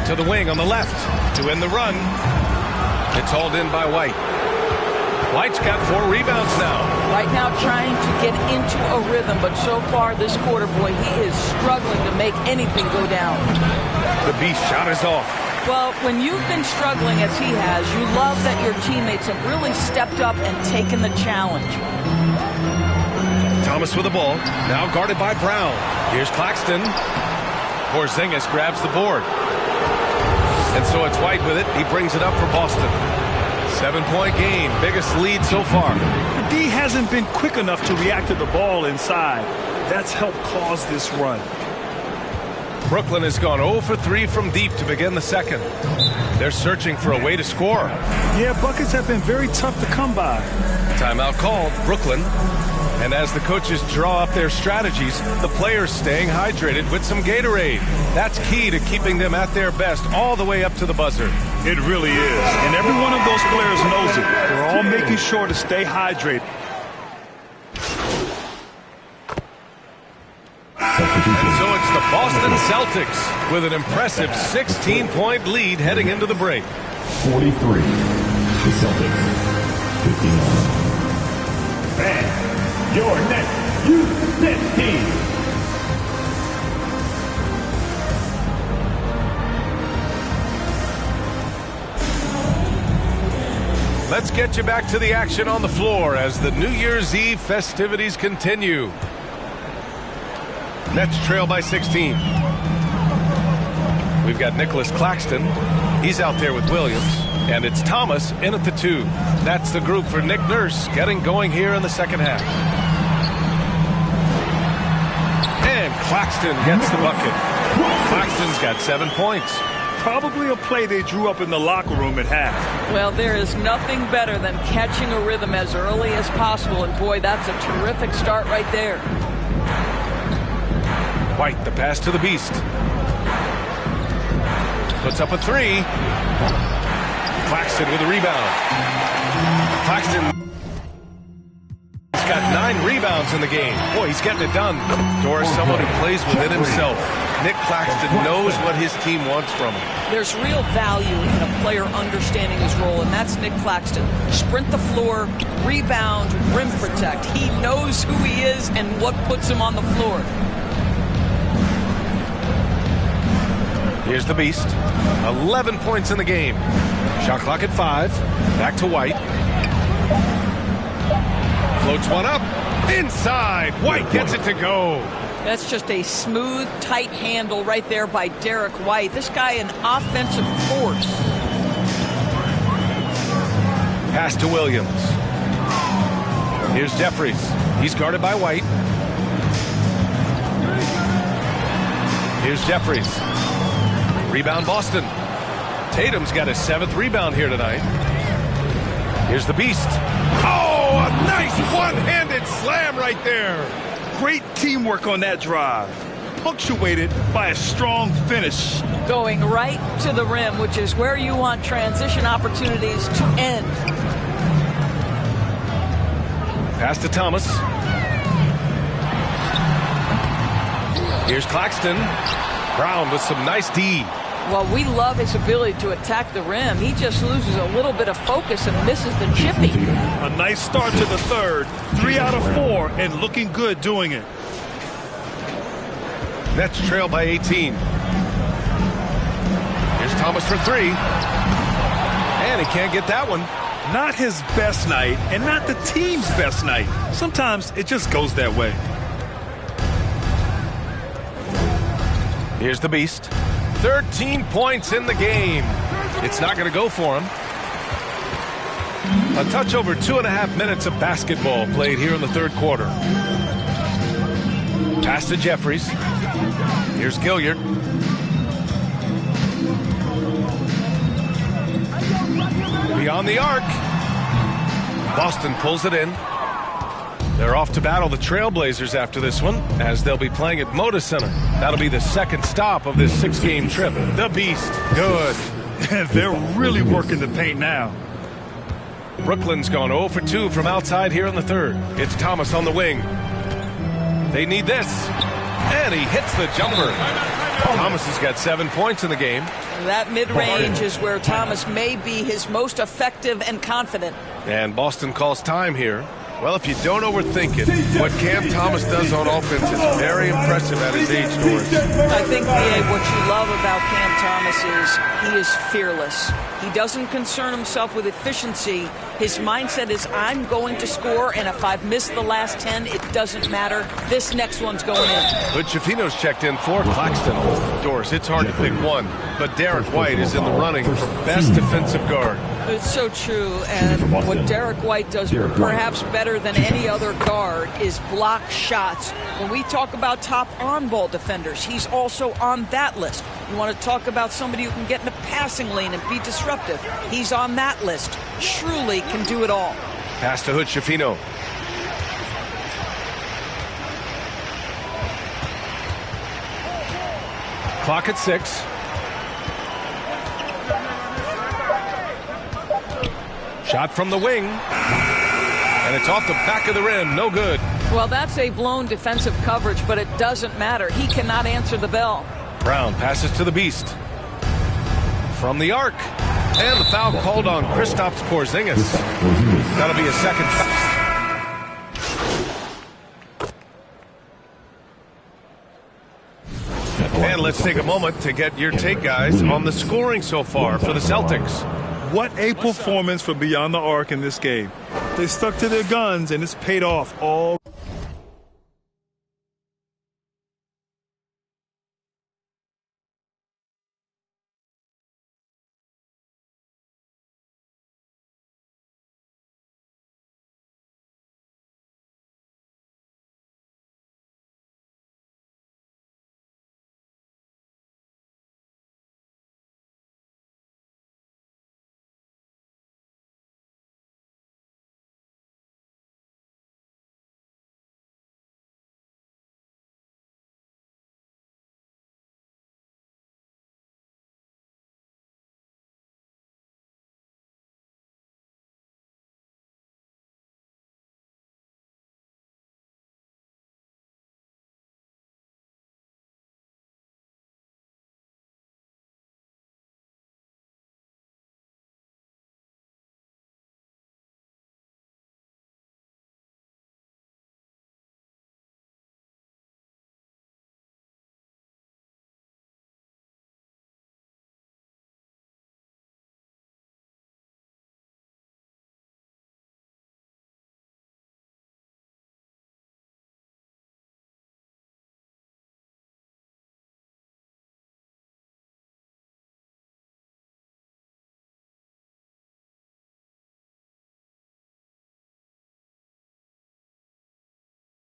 To the wing on the left to end the run. It's hauled in by White. White's got 4 rebounds now. Right now trying to get into a rhythm, but so far this quarter, boy, he is struggling to make anything go down. The beast shot is off. Well, when you've been struggling as he has, you love that your teammates have really stepped up and taken the challenge. Thomas with the ball, now guarded by Brown. Here's Claxton. Porzingis grabs the board. And so it's White with it. He brings it up for Boston. 7-point game, biggest lead so far. The D hasn't been quick enough to react to the ball inside. That's helped cause this run. Brooklyn has gone 0 for 3 from deep to begin the second. They're searching for a way to score. Yeah, buckets have been very tough to come by. Timeout called, Brooklyn. And as the coaches draw up their strategies, the players staying hydrated with some Gatorade. That's key to keeping them at their best all the way up to the buzzer. It really is. And every one of those players knows it. They're all making sure to stay hydrated. And so it's the Boston Celtics with an impressive 16-point lead heading into the break. 43. The Celtics. 59. And your next U-15 team. Let's get you back to the action on the floor as the New Year's Eve festivities continue. Nets trail by 16. We've got Nicholas Claxton. He's out there with Williams. And it's Thomas in at the 2. That's the group for Nick Nurse getting going here in the second half. And Claxton gets the bucket. Claxton's got 7 points. Probably a play they drew up in the locker room at half. Well, there is nothing better than catching a rhythm as early as possible. And boy, that's a terrific start right there. White, the pass to the beast. Puts up a 3. Claxton with a rebound. Claxton has got 9 rebounds in the game. Boy, he's getting it done. Doris, someone who plays within himself. Nick Claxton knows what his team wants from him. There's real value in a player understanding his role, and that's Nick Claxton. Sprint the floor, rebound, rim protect. He knows who he is and what puts him on the floor. Here's the beast. 11 points in the game. Shot clock at 5. Back to White. Floats one up. Inside. White gets it to go. That's just a smooth, tight handle right there by Derek White. This guy an offensive force. Pass to Williams. Here's Jeffries. He's guarded by White. Here's Jeffries. Rebound Boston. Tatum's got his 7th rebound here tonight. Here's the beast. Oh, a nice one-handed slam right there. Great teamwork on that drive. Punctuated by a strong finish. Going right to the rim, which is where you want transition opportunities to end. Pass to Thomas. Here's Claxton. Brown with some nice D. Well, we love his ability to attack the rim. He just loses a little bit of focus and misses the chippy. A nice start to the third. 3 out of 4 and looking good doing it. Nets trail by 18. Here's Thomas for 3. And he can't get that one. Not his best night and not the team's best night. Sometimes it just goes that way. Here's the Beast. 13 points in the game. It's not going to go for him. A touch over 2.5 minutes of basketball played here in the third quarter. Pass to Jeffries. Here's Gilliard. Beyond the arc. Boston pulls it in. They're off to battle the Trailblazers after this one, as they'll be playing at Moda Center. That'll be the second stop of this 6-game trip. The Beast, good. They're really working the paint now. Brooklyn's gone 0 for 2 from outside here in the third. It's Thomas on the wing. They need this. And he hits the jumper. Thomas has got 7 points in the game. That mid-range is where Thomas may be his most effective and confident. And Boston calls time here. Well, if you don't overthink it, what Cam Thomas does on offense is very impressive at his age, Doris. I think, B.A., what you love about Cam Thomas is he is fearless. He doesn't concern himself with efficiency. His mindset is, I'm going to score, and if I've missed the last 10, it doesn't matter. This next one's going in. But Schifino's checked in for Claxton. Doris, it's hard to pick one, but Derek White is in the running for best defensive guard. It's so true, and what Derek White does perhaps better than any other guard is block shots. When we talk about top on-ball defenders, he's also on that list. You want to talk about somebody who can get in the passing lane and be disruptive. He's on that list. Truly can do it all. Pass to Hood Schifino. Clock at 6. Shot from the wing. And it's off the back of the rim. No good. Well, that's a blown defensive coverage, but it doesn't matter. He cannot answer the bell. Brown passes to the Beast. From the arc. And the foul called on Kristaps Porzingis. That'll be a second foul. And let's take a moment to get your take, guys, on the scoring so far for the Celtics. What a performance for Beyond the Arc in this game. They stuck to their guns, and it's paid off all.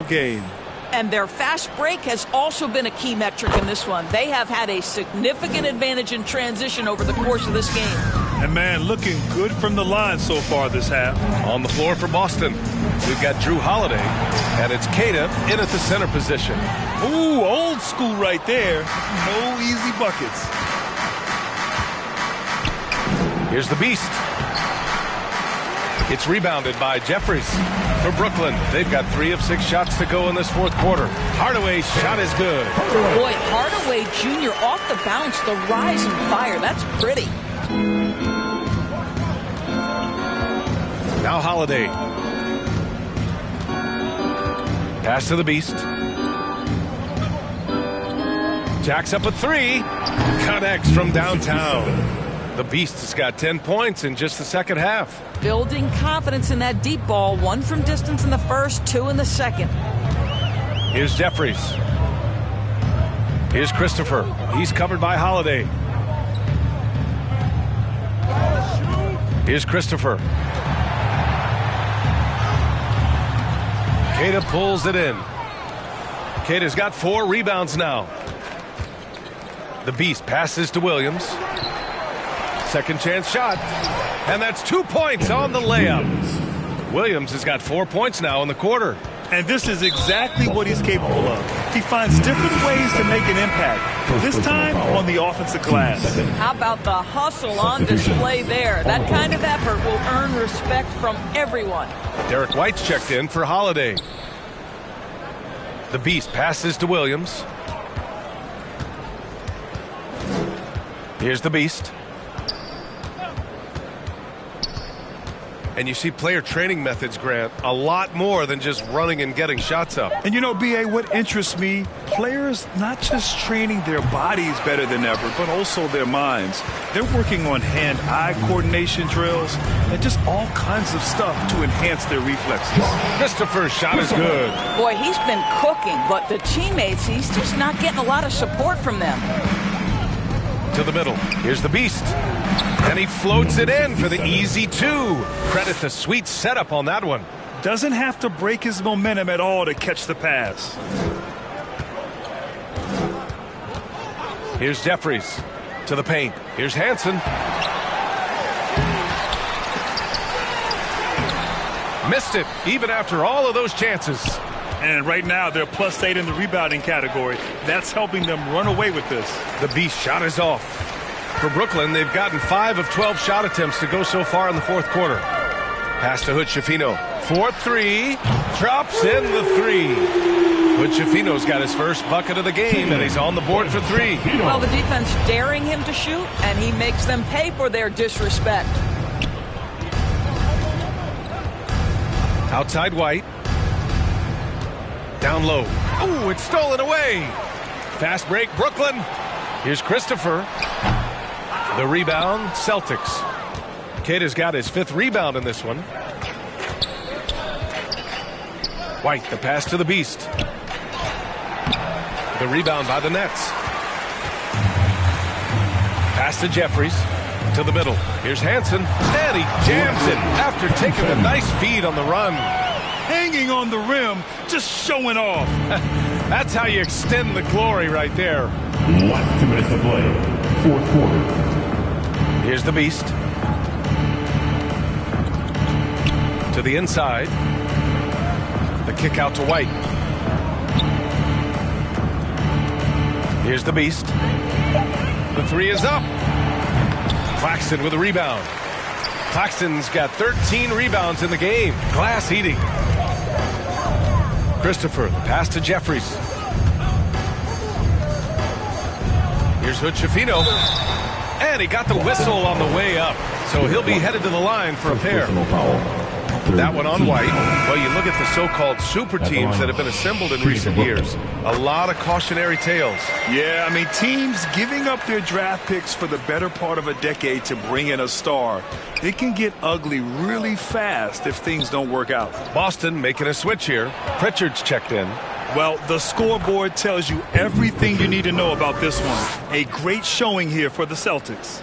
Game. And their fast break has also been a key metric in this one. They have had a significant advantage in transition over the course of this game. And man, looking good from the line so far this half. On the floor for Boston, we've got Drew Holiday, and it's Queta in at the center position. Ooh, old school right there. No easy buckets. Here's the Beast. It's rebounded by Jeffries. For Brooklyn, they've got 3 of 6 shots to go in this fourth quarter. Hardaway's shot is good. Boy, Hardaway Jr. off the bounce, the rise and fire. That's pretty. Now Holiday. Pass to the Beast. Jacks up a 3. Connects from downtown. The Beast has got 10 points in just the second half. Building confidence in that deep ball. 1 from distance in the first, 2 in the second. Here's Jeffries. Here's Christopher. He's covered by Holiday. Here's Christopher. Queta pulls it in. Queta's got 4 rebounds now. The Beast passes to Williams. Second chance shot. And that's 2 points on the layup. Williams has got 4 points now in the quarter. And this is exactly what he's capable of. He finds different ways to make an impact. This time on the offensive glass. How about the hustle on display there? That kind of effort will earn respect from everyone. Derek White's checked in for Holiday. The Beast passes to Williams. Here's the Beast. And you see player training methods, Grant, a lot more than just running and getting shots up. And you know, B.A., what interests me, players not just training their bodies better than ever, but also their minds. They're working on hand-eye coordination drills and just all kinds of stuff to enhance their reflexes. Christopher's shot is good. Boy, he's been cooking, but the teammates, he's just not getting a lot of support from them. To the middle. Here's the Beast. And he floats it in for the easy 2. Credit the sweet setup on that one. Doesn't have to break his momentum at all to catch the pass. Here's Jeffries to the paint. Here's Hansen. Missed it, even after all of those chances. And right now, they're +8 in the rebounding category. That's helping them run away with this. The Beast shot is off. For Brooklyn, they've gotten 5 of 12 shot attempts to go so far in the fourth quarter. Pass to Hood-Schifino. 4-3. Drops in the 3. Hood-Schifino's got his first bucket of the game, and he's on the board for 3. Well, the defense daring him to shoot, and he makes them pay for their disrespect. Outside White. Down low. Ooh, it's stolen away. Fast break, Brooklyn. Here's Christopher. The rebound, Celtics. Queta's got his 5th rebound in this one. White, the pass to the Beast. The rebound by the Nets. Pass to Jeffries. To the middle. Here's Hansen. And he jams it after taking a nice feed on the run. Hanging on the rim, just showing off. That's how you extend the glory right there. Last 2 minutes to play. Fourth quarter. Here's the Beast. To the inside. The kick out to White. Here's the Beast. The 3 is up. Claxton with a rebound. Claxton's got 13 rebounds in the game. Glass eating. Christopher, the pass to Jeffries. Here's Hood-Schifino. And he got the whistle on the way up. So he'll be headed to the line for a pair. That one on White. Well, you look at the so-called super teams that have been assembled in recent years. A lot of cautionary tales. Yeah, I mean, teams giving up their draft picks for the better part of a decade to bring in a star. It can get ugly really fast if things don't work out. Boston making a switch here. Pritchard's checked in. Well, the scoreboard tells you everything you need to know about this one. A great showing here for the Celtics.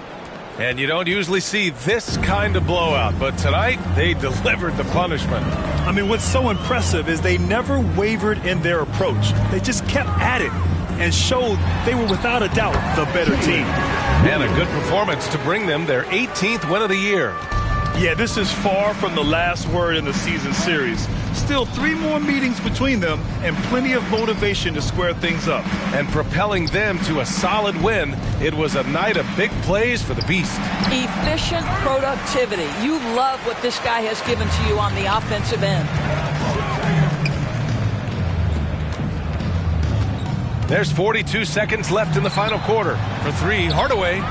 And you don't usually see this kind of blowout, but tonight they delivered the punishment. I mean, what's so impressive is they never wavered in their approach. They just kept at it and showed they were without a doubt the better team. And a good performance to bring them their 18th win of the year. Yeah, this is far from the last word in the season series. Still 3 more meetings between them and plenty of motivation to square things up. And propelling them to a solid win, it was a night of big plays for the Beast. Efficient productivity. You love what this guy has given to you on the offensive end. There's 42 seconds left in the final quarter. For 3, Hardaway.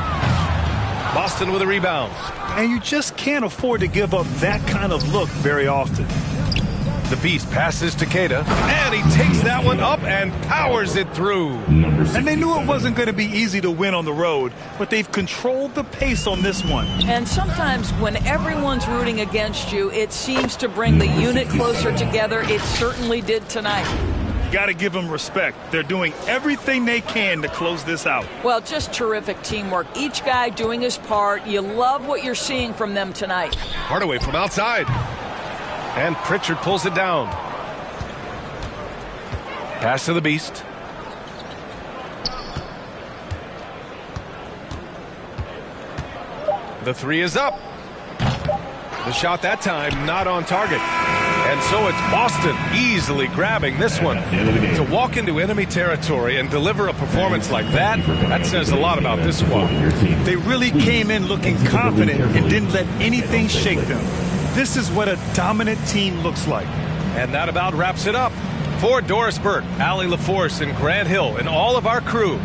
Boston with a rebound. And you just can't afford to give up that kind of look very often. The Beast passes to Keita, and he takes that one up and powers it through. And they knew it wasn't going to be easy to win on the road, but they've controlled the pace on this one. And sometimes when everyone's rooting against you, it seems to bring the unit closer together. It certainly did tonight. Got to give them respect. They're doing everything they can to close this out. Well, just terrific teamwork. Each guy doing his part. You love what you're seeing from them tonight. Hardaway from outside. And Pritchard pulls it down. Pass to the Beast. The 3 is up. The shot that time not on target. And so it's Boston easily grabbing this one. To walk into enemy territory and deliver a performance like that, that says a lot about this squad. They really came in looking confident and didn't let anything shake them. This is what a dominant team looks like. And that about wraps it up. For Doris Burke, Allie LaForce, and Grant Hill, and all of our crew,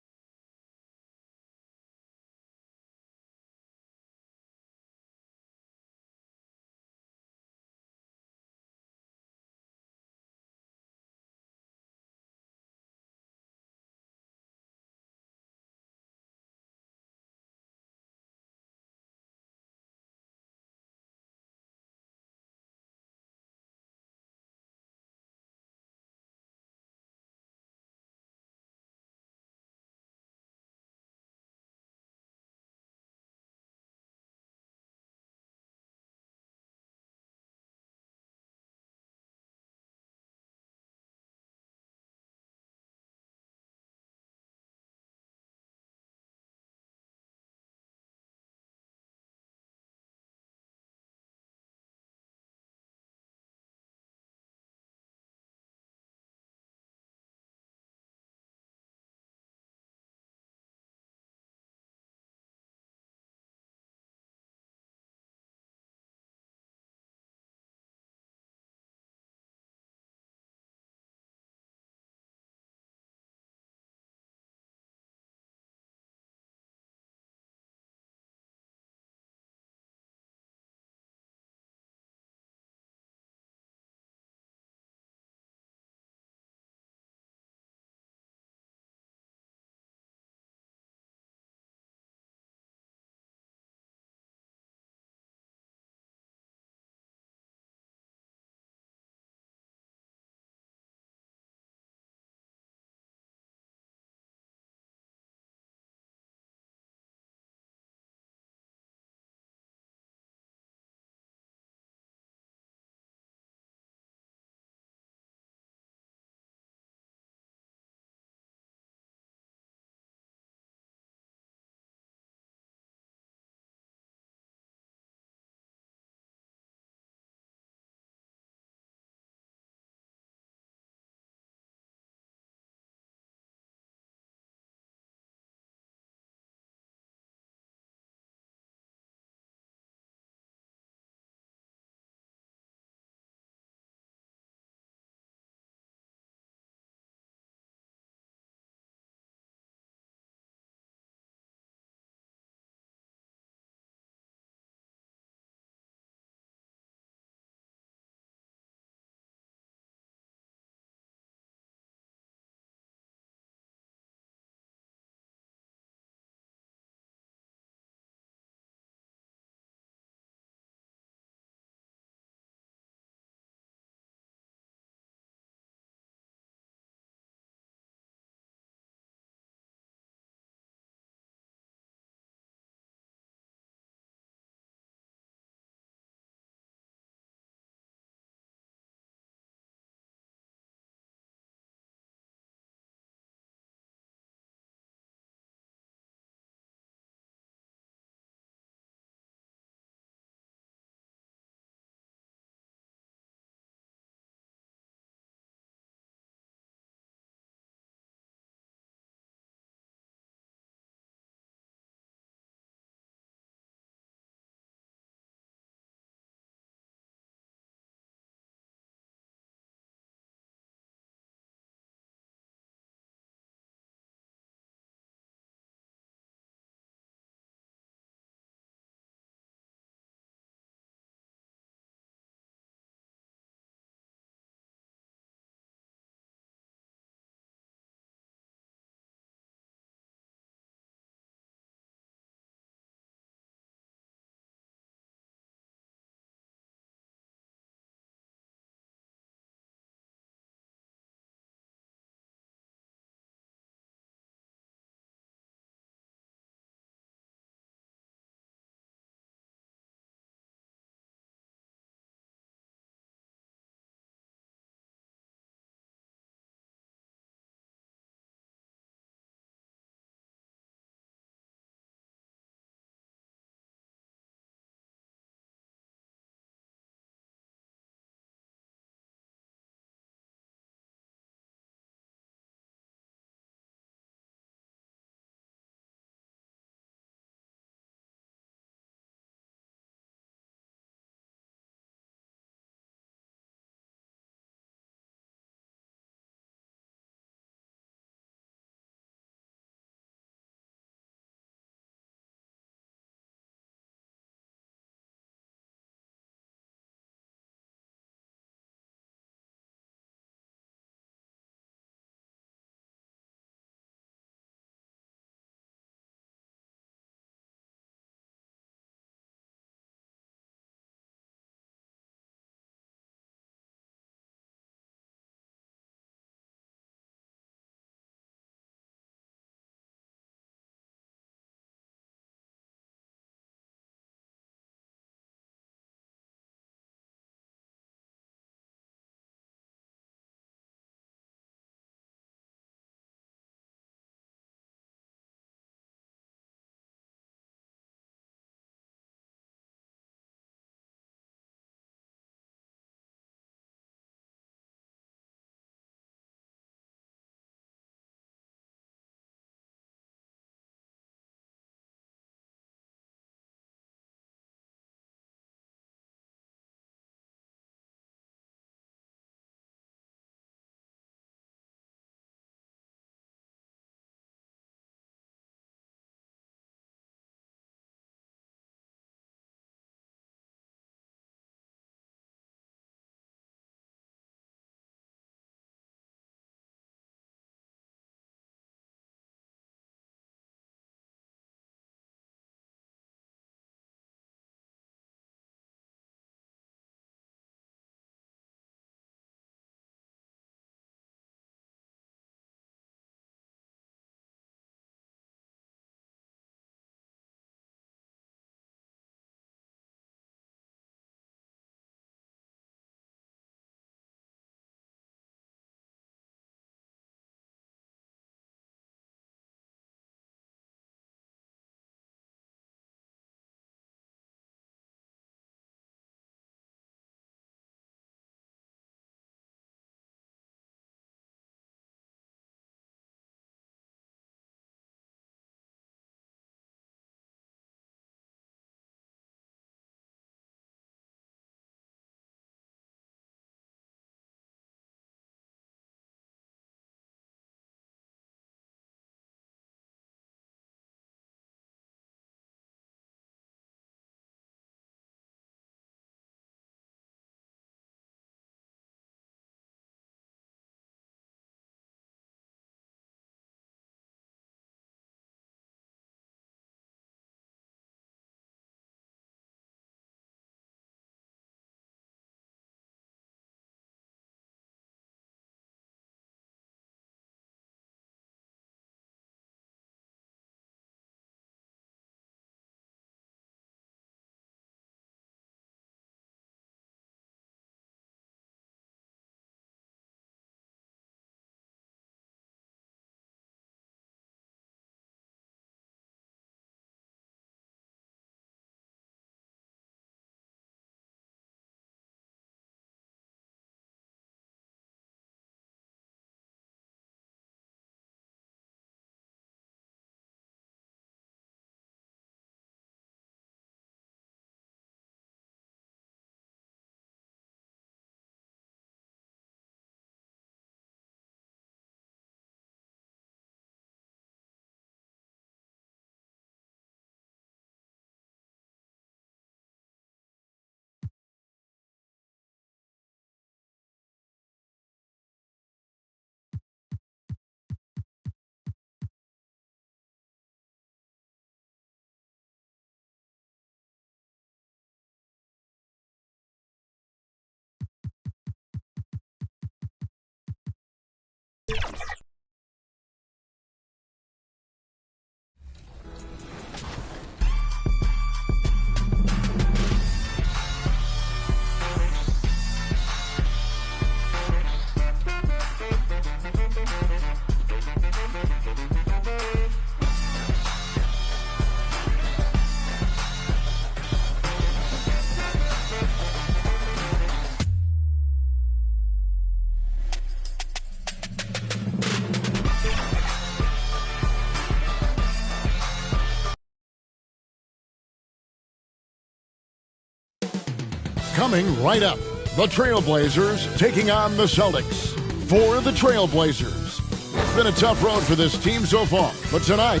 Coming right up, the Trailblazers taking on the Celtics. For the Trailblazers, it's been a tough road for this team so far, but tonight,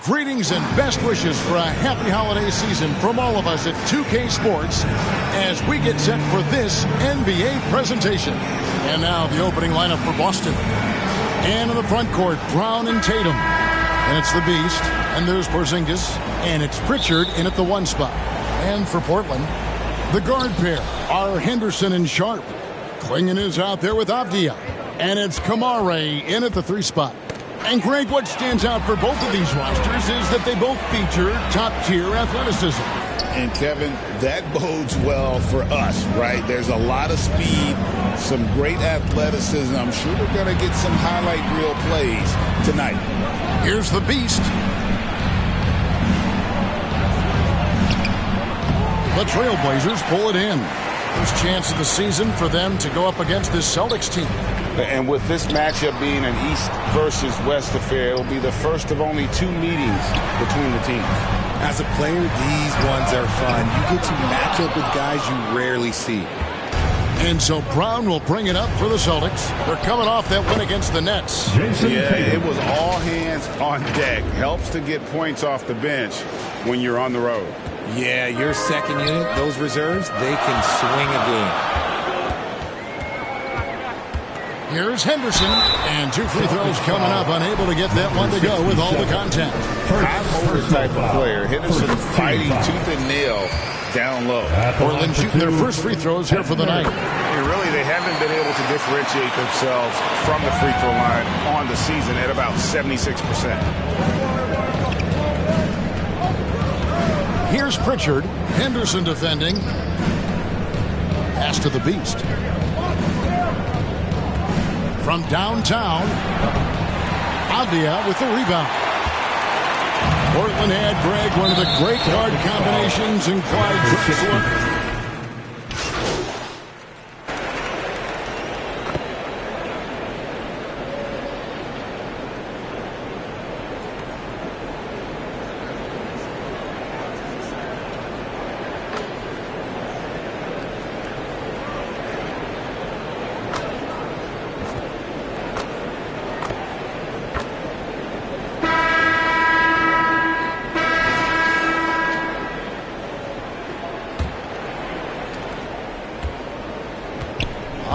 greetings and best wishes for a happy holiday season from all of us at 2K Sports as we get set for this NBA presentation. And now the opening lineup for Boston. And in the front court, Brown and Tatum. And it's the Beast, and there's Porzingis, and it's Pritchard in at the 1 spot. And for Portland, the guard pair are Henderson and Sharp. Klingon is out there with Avdia. And it's Kamare in at the 3 spot. And Greg, what stands out for both of these rosters is that they both feature top-tier athleticism. And Kevin, that bodes well for us, right? There's a lot of speed, some great athleticism. I'm sure we're going to get some highlight reel plays tonight. Here's the Beast. The Trailblazers pull it in. First chance of the season for them to go up against this Celtics team. And with this matchup being an East versus West affair, it will be the first of only 2 meetings between the teams. As a player, these ones are fun. You get to match up with guys you rarely see. And so Brown will bring it up for the Celtics. They're coming off that win against the Nets. Yeah, it was all hands on deck. Helps to get points off the bench when you're on the road. Yeah, your second unit, those reserves, they can swing a game. Here's Henderson, and 2 free throws coming up, unable to get that one to go with all the contact. I'm over type of player. Henderson fighting tooth and nail down low. Portland shooting their first free throws here for the night. And really, they haven't been able to differentiate themselves from the free throw line on the season at about 76%. Here's Pritchard. Henderson defending. Pass to the Beast. From downtown, Avdia with the rebound. Portland had, Greg, one of the great guard combinations in Clyde Drexler.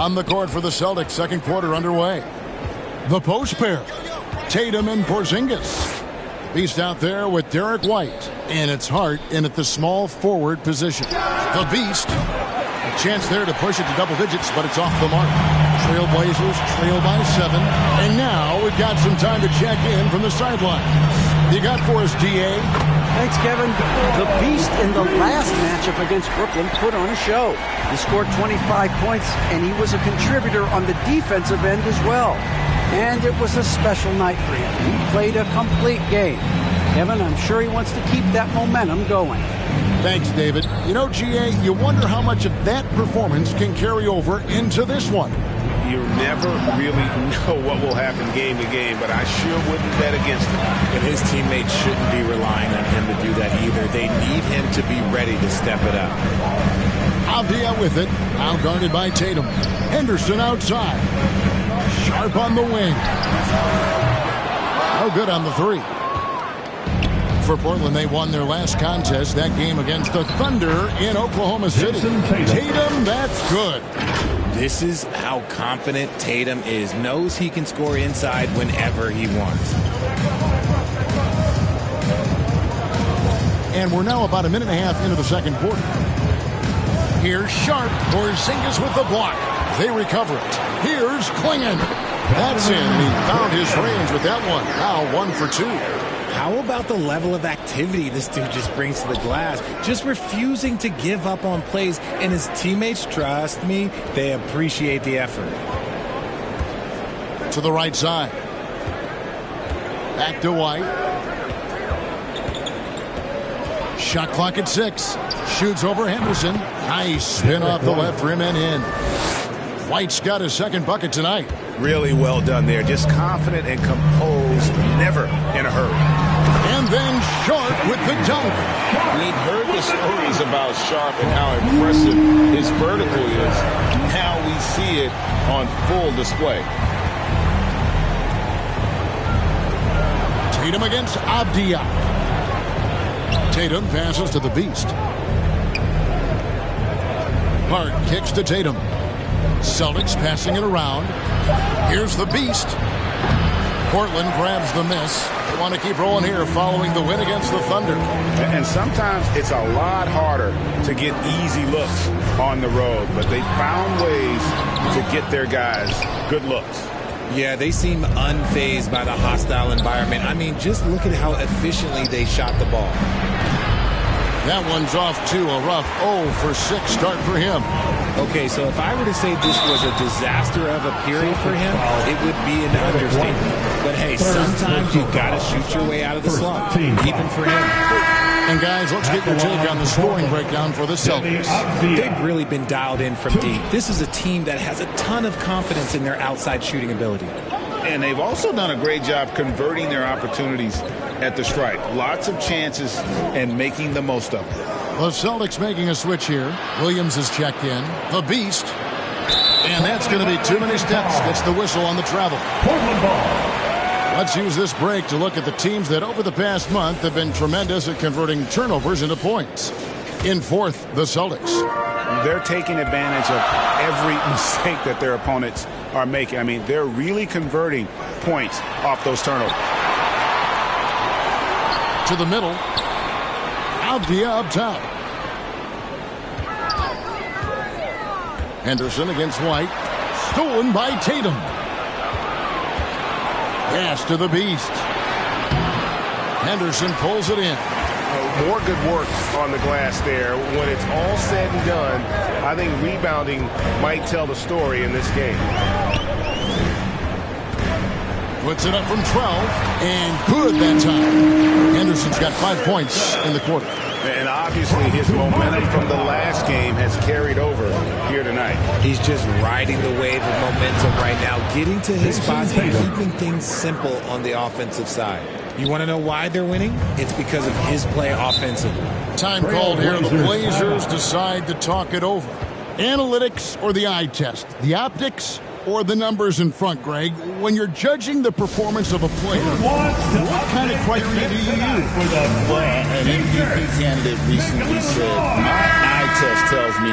On the court for the Celtics, second quarter underway. The post pair, Tatum and Porzingis. Beast out there with Derek White, and it's Hart in at the small forward position. The Beast, a chance there to push it to double digits, but it's off the mark. Trailblazers trail by 7, and now we've got some time to check in from the sidelines. You got for us, D.A.? Thanks, Kevin. The Beast in the last matchup against Brooklyn put on a show. He scored 25 points, and he was a contributor on the defensive end as well. And it was a special night for him. He played a complete game. Kevin, I'm sure he wants to keep that momentum going. Thanks, David. You know, G.A., you wonder how much of that performance can carry over into this one. You never really know what will happen game to game, but I sure wouldn't bet against him. And his teammates shouldn't be relying on him to do that either. They need him to be ready to step it up. Avdia with it, out guarded by Tatum. Henderson outside. Sharp on the wing. No good on the 3. For Portland, they won their last contest, that game against the Thunder in Oklahoma City. Tatum, that's good. This is how confident Tatum is. Knows he can score inside whenever he wants. And we're now about a minute and a half into the second quarter. Here's Sharp. Porzingis with the block. They recover it. Here's Klingon. That's in. He found his range with that one. Now 1 for 2. How about the level of activity this dude just brings to the glass? Just refusing to give up on plays. And his teammates, trust me, they appreciate the effort. To the right side. Back to White. Shot clock at 6. Shoots over Henderson. Nice spin off the left rim and in. White's got his second bucket tonight. Really well done there. Just confident and composed. Never in a hurry. And then Sharp with the dunk. We've heard the stories about Sharp and how impressive his vertical is. Now we see it on full display. Tatum against Avdia. Tatum passes to the Beast. Hart kicks to Tatum. Celtics passing it around. Here's the Beast. Portland grabs the miss. They want to keep rolling here following the win against the Thunder. And sometimes it's a lot harder to get easy looks on the road, but they found ways to get their guys good looks. Yeah, they seem unfazed by the hostile environment. I mean, just look at how efficiently they shot the ball. That one's off to a rough 0 for 6 start for him. Okay, so if I were to say this was a disaster of a period for him, it would be an understatement. But hey, sometimes you got to shoot your way out of the slump, even for him. And guys, let's get your take on the scoring breakdown for the Celtics. They've really been dialed in from deep. This is a team that has a ton of confidence in their outside shooting ability. And they've also done a great job converting their opportunities at the stripe. Lots of chances and making the most of them. The Celtics making a switch here. Williams is checked in. The Beast. And that's going to be too many steps. Gets the whistle on the travel. Let's use this break to look at the teams that over the past month have been tremendous at converting turnovers into points. In fourth, the Celtics. They're taking advantage of every mistake that their opponents are making. I mean, they're really converting points off those turnovers. To the middle. Avdia up top. Henderson against White. Stolen by Tatum. Pass to the Beast. Henderson pulls it in. More good work on the glass there. When it's all said and done, I think rebounding might tell the story in this game. Puts it up from 12, and good that time. Henderson's got 5 points in the quarter. And obviously his momentum from the last game has carried over here tonight. He's just riding the wave of momentum right now, getting to his spots and keeping things simple on the offensive side. You want to know why they're winning? It's because of his play offensively. Time called here. The Blazers decide to talk it over. Analytics or the eye test? The optics or the numbers in front, Greg? When you're judging the performance of a player, what kind of criteria do you use? An MVP candidate recently said, my eye test tells me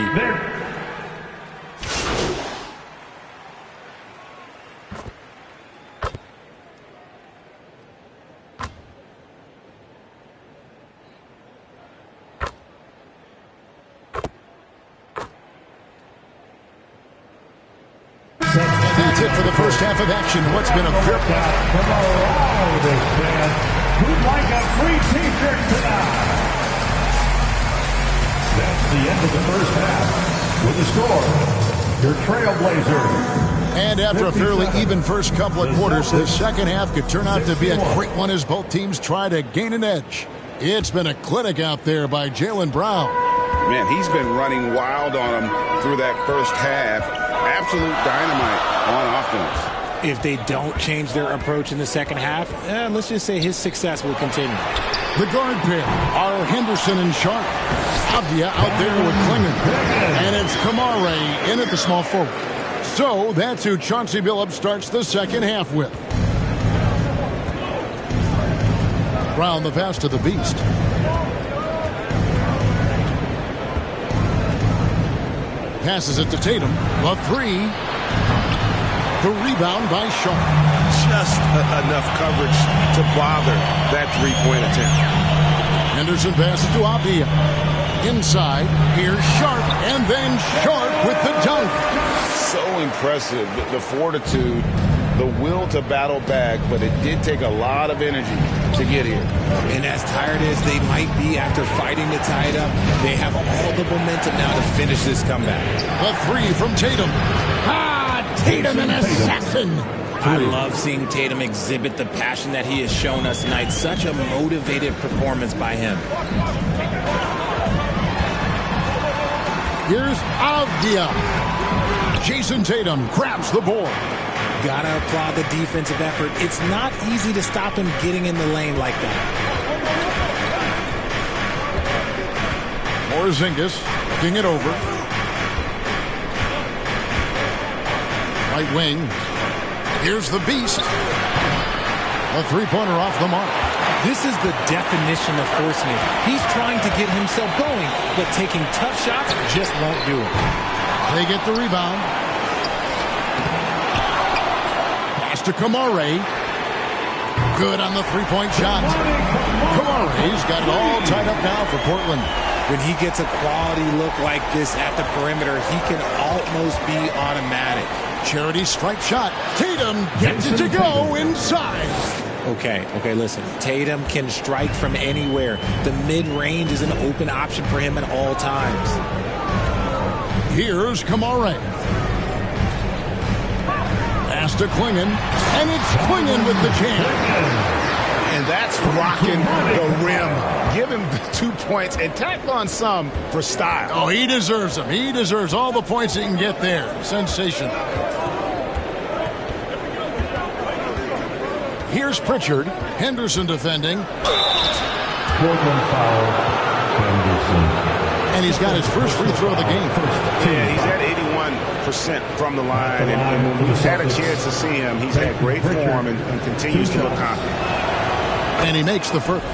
that's it for the first half of action. What's been a very... Who'd like a free t-shirt tonight? That's the end of the first half. With the score, your Trailblazers. And after a fairly even first couple of quarters, the second half could turn out to be a great one as both teams try to gain an edge. It's been a clinic out there by Jaylen Brown. Man, he's been running wild on him through that first half. Absolute dynamite on offense. If they don't change their approach in the second half, let's just say his success will continue. The guard pair are Henderson and Sharp. Avdia out there with Klinger. And it's Kamare in at the small forward. So that's who Chauncey Billups starts the second half with. Brown the pass to the Beast. Passes it to Tatum. The three. The rebound by Sharp. Just enough coverage to bother that three-point attempt. Henderson passes to Avdia. Inside, here's Sharp, and then Sharp with the dunk. So impressive, the fortitude, the will to battle back, but it did take a lot of energy to get here. And as tired as they might be after fighting to tie it up, they have all the momentum now to finish this comeback. The three from Tatum. Tatum, an assassin. I love seeing Tatum exhibit the passion that he has shown us tonight. Such a motivated performance by him. Here's Avdia. Jason Tatum grabs the board. Gotta applaud the defensive effort. It's not easy to stop him getting in the lane like that. Porzingis looking it over. Right wing. Here's the beast. A three-pointer off the mark. This is the definition of forcing it. He's trying to get himself going, but taking tough shots just won't do it. They get the rebound. Pass to Kamare. Good on the three-point shot. Kamare's got it all tied up now for Portland. When he gets a quality look like this at the perimeter, he can almost be automatic. Charity stripe shot. Tatum gets it to go inside. Okay, listen. Tatum can strike from anywhere. The mid-range is an open option for him at all times. Here's Kamare. Pass to Klingon, and it's Klingon with the jam. And that's rocking the rim. Give him the 2 points and tack on some for style. Oh, he deserves them. He deserves all the points he can get there. Sensation. Here's Pritchard. Henderson defending. Portland foul, Henderson. And he's got his first free throw of the game. Yeah, he's at 81% from the line. And when we've had a chance to see him, he's had great form and continues to look confident. And he makes the first.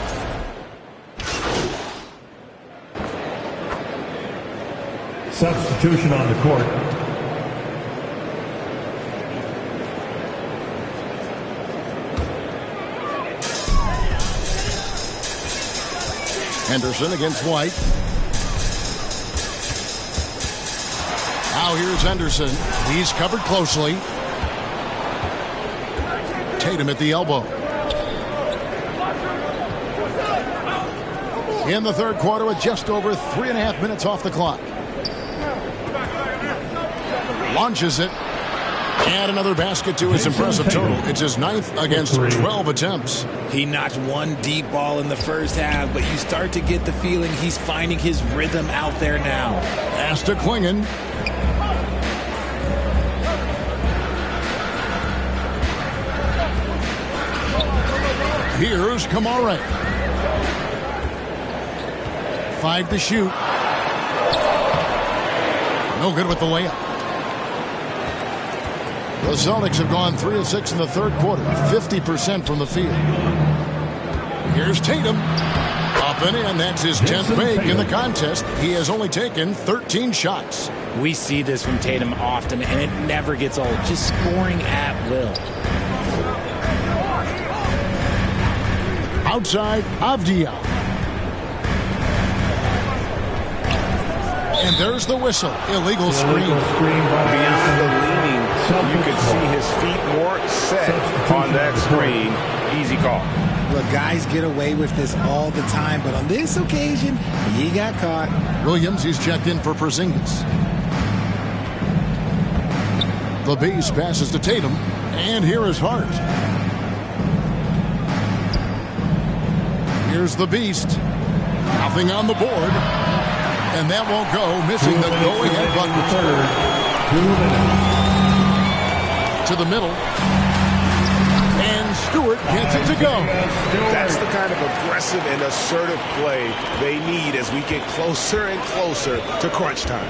Substitution on the court. Henderson against White. Now here's Henderson. He's covered closely. Tatum at the elbow. In the third quarter with just over 3.5 minutes off the clock. Launches it. And another basket to his impressive total. It's his 9th against 12 attempts. He notched one deep ball in the first half, but you start to get the feeling he's finding his rhythm out there now. Pass to Klingon. Here's Kamare. 5 to shoot. No good with the layup. The Celtics have gone 3 of 6 in the third quarter, 50% from the field. Here's Tatum. Up and in. That's his 10th make in the contest. He has only taken 13 shots. We see this from Tatum often, and it never gets old. Just scoring at will. Outside, Avdia. And there's the whistle. Illegal screen. Beyond the leaning, you could see his feet more set on that screen. Easy call. Look, guys get away with this all the time, but on this occasion, he got caught. Williams, he's checked in for Porzingis. The base passes to Tatum, and here is Hart. Here's the beast. Nothing on the board. And that won't go, missing the go-ahead bucket. 2 minutes. To the middle. And Stewart gets it to go. That's the kind of aggressive and assertive play they need as we get closer and closer to crunch time.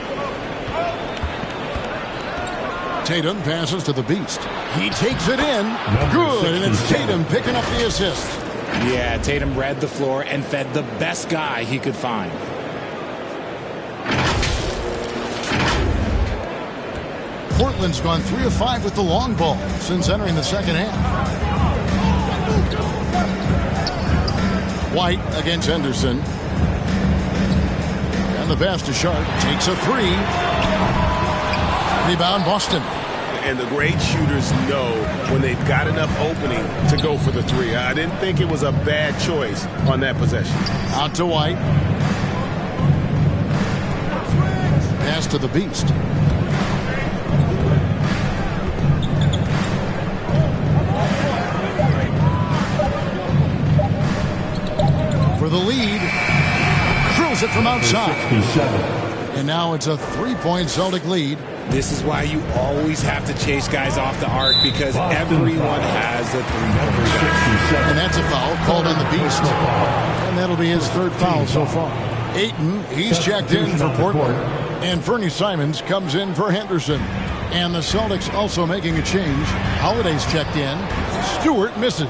Tatum passes to the beast. He takes it in. Good, and it's Tatum picking up the assist. Yeah, Tatum read the floor and fed the best guy he could find. Portland's gone 3 of 5 with the long ball since entering the second half. White against Henderson. And the pass to Sharp. Takes a 3. Rebound Boston. And the great shooters know when they've got enough opening to go for the 3. I didn't think it was a bad choice on that possession. Out to White. Pass to the beast. For the lead. Drills it from outside. 67. And now it's a 3-point Celtic lead. This is why you always have to chase guys off the arc, because everyone has a 3-point shot. And that's a foul called on the beast. And that'll be his 3rd foul so far. Ayton, he's checked in for Portland. And Fernie Simons comes in for Henderson. And the Celtics also making a change. Holiday's checked in. Stewart misses.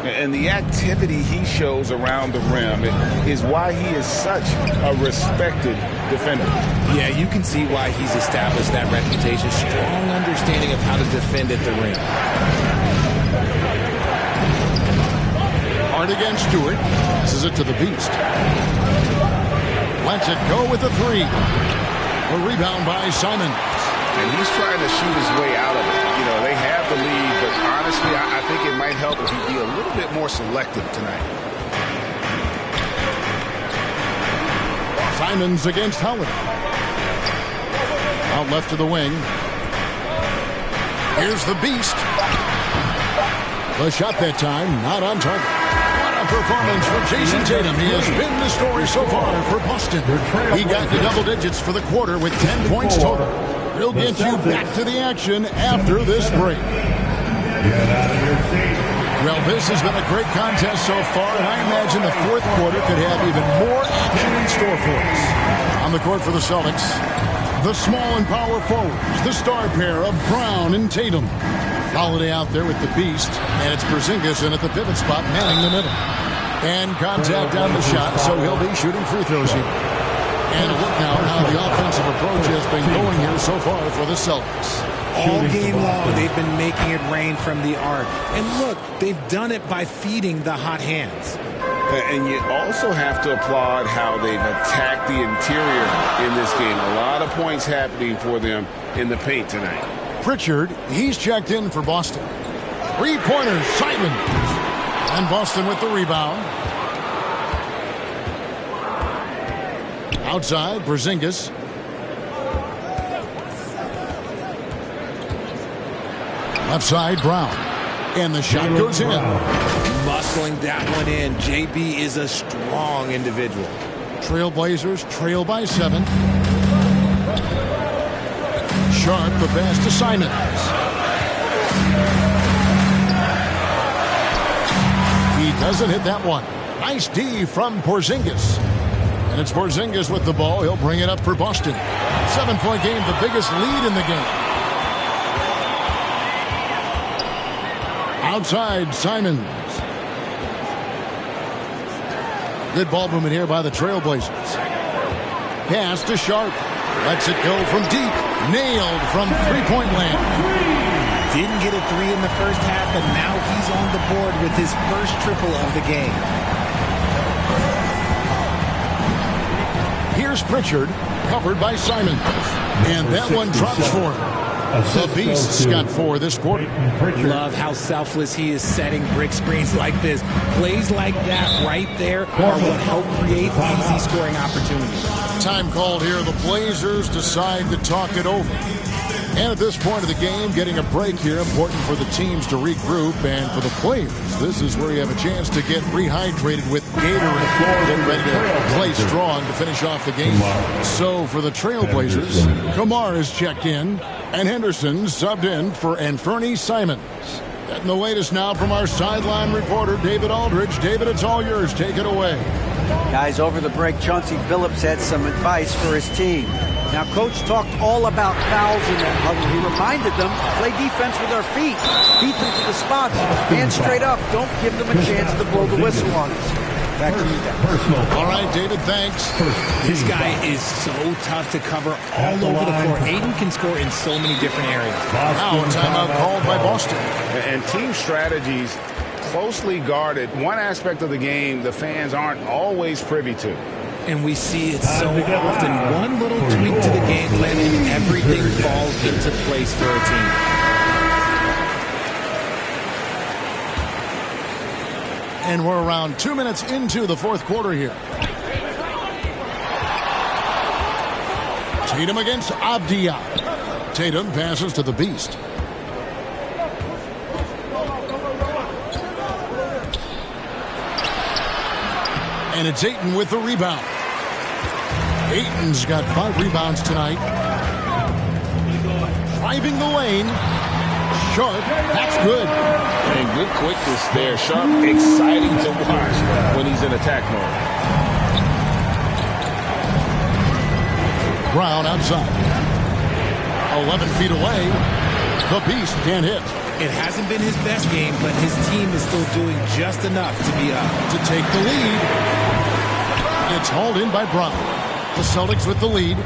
And the activity he shows around the rim is why he is such a respected defender. Yeah, you can see why he's established that reputation. Strong understanding of how to defend at the rim. Hard against Stewart. Passes it to the Beast. Lets it go with the three. A rebound by Simon. And he's trying to shoot his way out of it. You know, they have the lead, but honestly, I think it might help if he'd be a little bit more selective tonight. Simons against Holiday. Out left to the wing. Here's the Beast. The shot that time, not on target. What a performance from Jason Tatum. He has been the story so far for Boston. He got to double digits for the quarter with 10 points total. We'll get you back to the action after this break. Well, this has been a great contest so far, and I imagine the fourth quarter could have even more action in store for us. On the court for the Celtics, the small and power forwards, the star pair of Brown and Tatum. Holiday out there with the Beast, and it's Porzingis in at the pivot spot, manning the middle. And contact on the shot, so he'll be shooting free throws here. And a look now how the offensive approach has been going here so far for the Celtics. All game long, they've been making it rain from the arc. And look, they've done it by feeding the hot hands. And you also have to applaud how they've attacked the interior in this game. A lot of points happening for them in the paint tonight. Pritchard, he's checked in for Boston. Three-pointers, Simon. And Boston with the rebound. Outside, Porzingis. Left side, Brown. And the shot goes in. Muscling that one in. JB is a strong individual. Trailblazers trail by 7. Sharp, the pass to Simons. He doesn't hit that one. Nice D from Porzingis. And it's Porzingis with the ball. He'll bring it up for Boston. 7-point game, the biggest lead in the game. Outside, Simons. Good ball movement here by the Trailblazers. Pass to Sharp. Lets it go from deep. Nailed from three-point land. Didn't get a three in the first half, but now he's on the board with his first triple of the game. Here's Pritchard, covered by Simons. And that one drops for him. The Beast's got 4 this quarter. Love how selfless he is setting brick screens like this. Plays like that right there are what help create easy scoring opportunities. Time called here. The Blazers decide to talk it over. And at this point of the game, getting a break here, important for the teams to regroup, and for the players, this is where you have a chance to get rehydrated with Gatorade. Get ready to play strong to finish off the game. So for the Trailblazers, Kamar is checked in, and Henderson subbed in for Fernie Simons. Getting the latest now from our sideline reporter, David Aldridge. David, it's all yours. Take it away. Guys, over the break, Chauncey Billups had some advice for his team. Now, Coach talked all about fouls in that huddle. He reminded them, play defense with our feet. Beat them to the spots. Hands straight up. Don't give them a chance to blow the whistle on us. Back to you, guys. All right, David, thanks. This guy is so tough to cover all over the floor. Aiden can score in so many different areas. Now a timeout called by Boston. And team strategies closely guarded. One aspect of the game the fans aren't always privy to. And we see it so often. One little tweak to the game plan and everything falls into place for a team. And we're around 2 minutes into the fourth quarter here. Tatum against Abdia. Tatum passes to the Beast. And it's Ayton with the rebound. Ayton's got 5 rebounds tonight. Driving the lane. Sharp, that's good. And good quickness there. Sharp, exciting to watch when he's in attack mode. Brown outside. 11 feet away. The Beast can't hit. It hasn't been his best game, but his team is still doing just enough to be up. To take the lead. It's hauled in by Brown. The Celtics with the lead.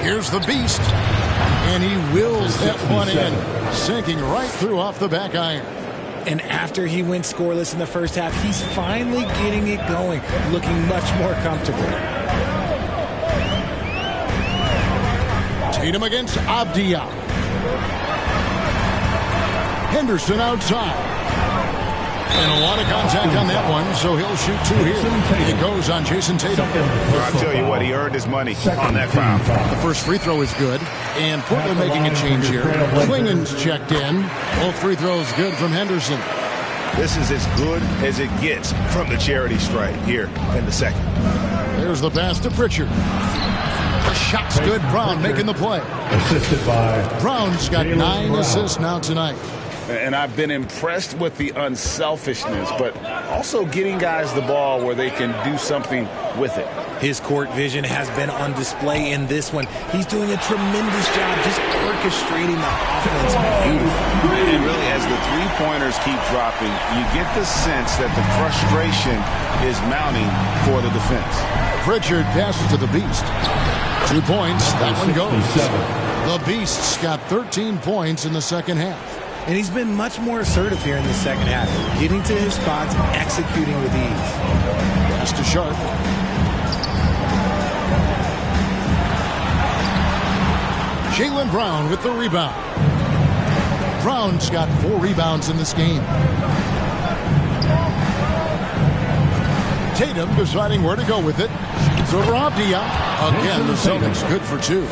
Here's the Beast. And he wills that one in. Sinking right through off the back iron. And after he went scoreless in the first half, he's finally getting it going, looking much more comfortable. Tatum against Avdia. Henderson outside. And a lot of contact on that one, so he'll shoot two here. It goes on Jason Tatum. I'll tell you what, he earned his money on that foul. The first free throw is good. And Portland making a change here. Klingen's checked in. Both free throws good from Henderson. This is as good as it gets from the charity stripe here in the second. There's the pass to Pritchard. The shot's good. Brown making the play. Assisted by Brown's got 9 assists now tonight. And I've been impressed with the unselfishness, but also getting guys the ball where they can do something with it. His court vision has been on display in this one. He's doing a tremendous job just orchestrating the offense beautifully. And really, as the three-pointers keep dropping, you get the sense that the frustration is mounting for the defense. Pritchard passes to the Beast. 2 points. That one goes. The Beast's got 13 points in the second half. And he's been much more assertive here in the second half, getting to his spots, executing with ease. Pass to Sharp. Jaylen Brown with the rebound. Brown's got 4 rebounds in this game. Tatum deciding where to go with it. It's over Avdia. Again, the Celtics good for 2.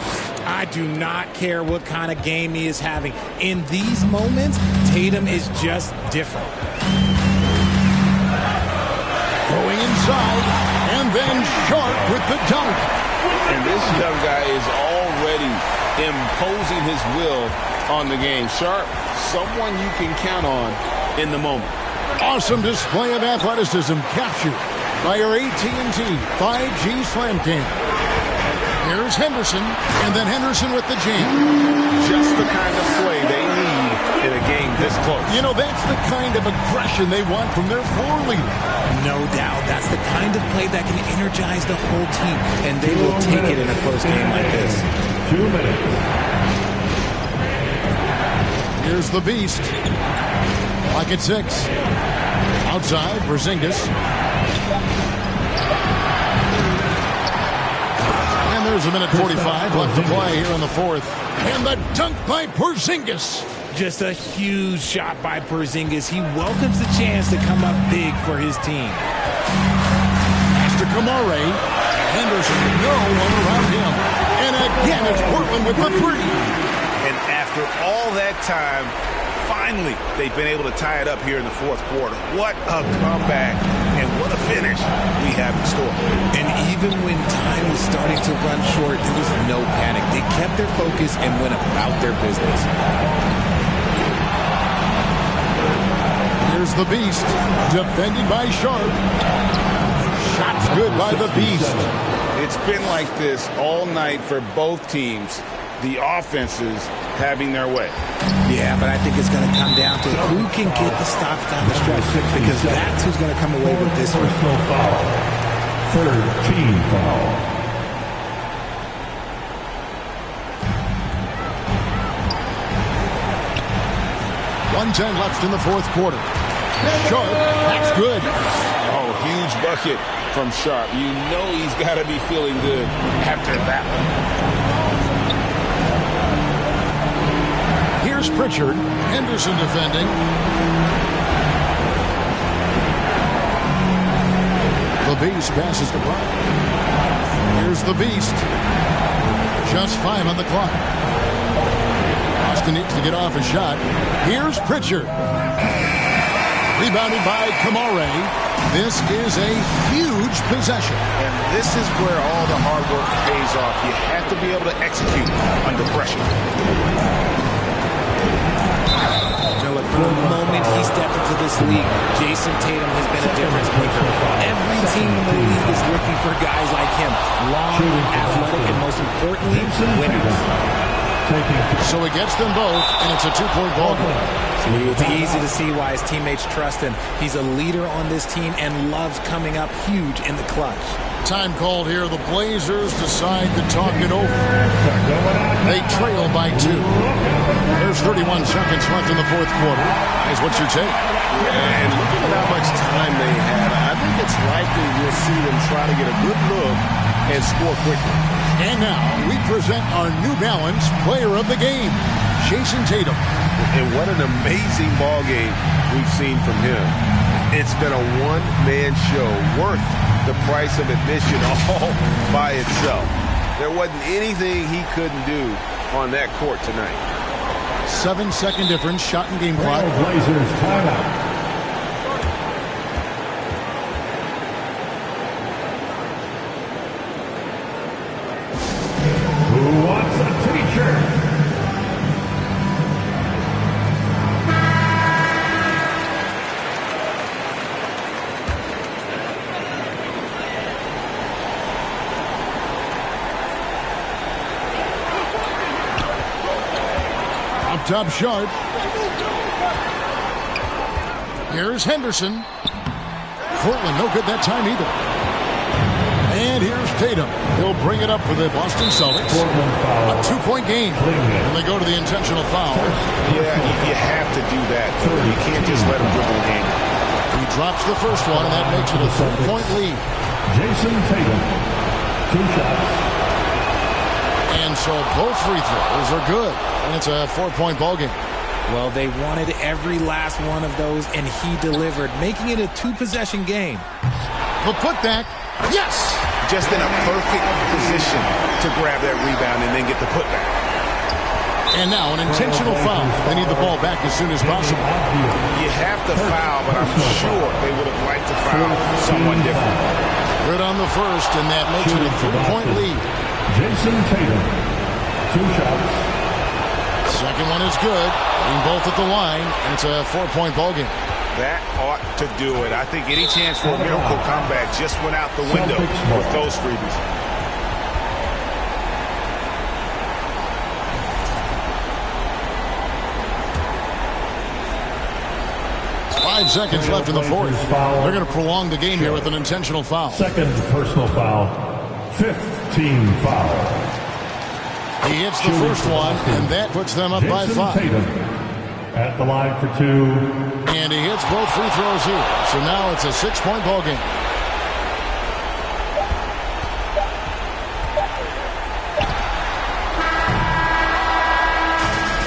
I do not care what kind of game he is having. In these moments, Tatum is just different. Going inside, and then Sharp with the dunk. And this young guy is already imposing his will on the game. Sharp, someone you can count on in the moment. Awesome display of athleticism captured by our AT&T 5G Slam King. Here's Henderson, and then Henderson with the jam. Just the kind of play they need in a game this close. You know, that's the kind of aggression they want from their floor leader. No doubt. That's the kind of play that can energize the whole team, and they will take it in a close game like this. 2 minutes. Here's the Beast. Like at 6. Outside, Porzingis. There's a minute 45 left to play here in the fourth. And the dunk by Porzingis. Just a huge shot by Porzingis. He welcomes the chance to come up big for his team. Pass to Kamare. Henderson, no one around him. And again, it's Portland with the 3. And after all that time, finally, they've been able to tie it up here in the fourth quarter. What a comeback and what a finish we have in store. And even when time was starting to run short, there was no panic. They kept their focus and went about their business. Here's the Beast, defended by Sharp. Shots good by the Beast. It's been like this all night for both teams. The offenses having their way. Yeah, but I think it's going to come down to who can get the stops down the stretch, because that's who's going to come away with this one. Foul. Third team foul. .110 left in the fourth quarter. Sharp, that's good. Oh, huge bucket from Sharp. You know he's got to be feeling good after that one. Here's Pritchard. Henderson defending. The Beast passes to Brown. Here's the Beast. Just 5 on the clock. Austin needs to get off a shot. Here's Pritchard. Rebounded by Kamare. This is a huge possession. And this is where all the hard work pays off. You have to be able to execute under pressure. From the moment he stepped into this league, Jason Tatum has been a difference maker. Every team in the league is looking for guys like him. Long, athletic, and most importantly, winners. So he gets them both, and it's a 2-point ball game. It's easy to see why his teammates trust him. He's a leader on this team and loves coming up huge in the clutch. Time called here. The Blazers decide to talk it over. They trail by 2. There's 31 seconds left in the fourth quarter. Guys, what's your take? And look at how much time they have. I think it's likely we'll see them try to get a good look and score quickly. And now we present our New Balance Player of the Game, Jason Tatum. And what an amazing ball game we've seen from him. It's been a one-man show worth the price of admission all by itself. There wasn't anything he couldn't do on that court tonight. 7-second difference, shot and game clock. Blazers timeout. Who wants a t-shirt? Top shot. Here's Henderson. Portland, no good that time either. And here's Tatum. He'll bring it up for the Boston Celtics. A 2-point game. And they go to the intentional foul. Yeah, you have to do that. You can't just let him dribble the game. He drops the first one, and that makes it a 3-point lead. Jason Tatum. 2 shots. And so both free throws are good. And it's a 4-point ball game. Well, they wanted every last one of those, and he delivered, making it a 2-possession game. The putback, yes! Just in a perfect position to grab that rebound and then get the putback. And now an intentional foul. They need the ball back as soon as possible. You have to foul, but I'm sure they would have liked to foul someone different. Good on the first, and that makes it a 3-point lead. Jason Tatum, 2 shots. Second one is good. Getting both at the line, and it's a 4-point ball game. That ought to do it. I think any chance for a miracle comeback just went out the window with those freebies. Five seconds left in the fourth. They're going to prolong the game here with an intentional foul. Second personal foul. 5th team foul. He hits the first one, and that puts them up by 5. Tatum at the line for 2. And he hits both free throws here. So now it's a 6-point ball game.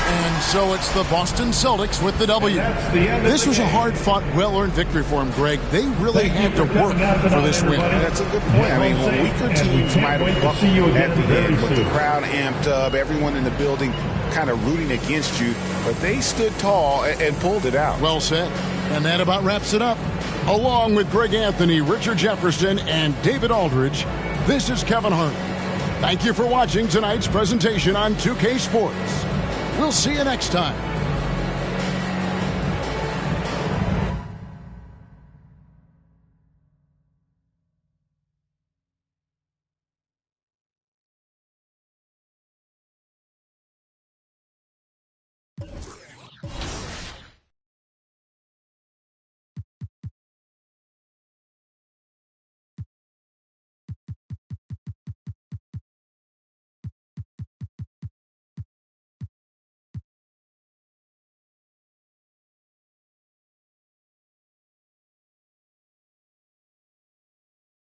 And so it's the Boston Celtics with the W. This was a hard-fought, well-earned victory for him, Greg. They really had to work for this win. That's a good point. I mean, weaker teams might have bucked at the end, but the crowd amped up, everyone in the building kind of rooting against you, but they stood tall and pulled it out. Well said. And that about wraps it up. Along with Greg Anthony, Richard Jefferson, and David Aldridge, this is Kevin Hart. Thank you for watching tonight's presentation on 2K Sports. We'll see you next time.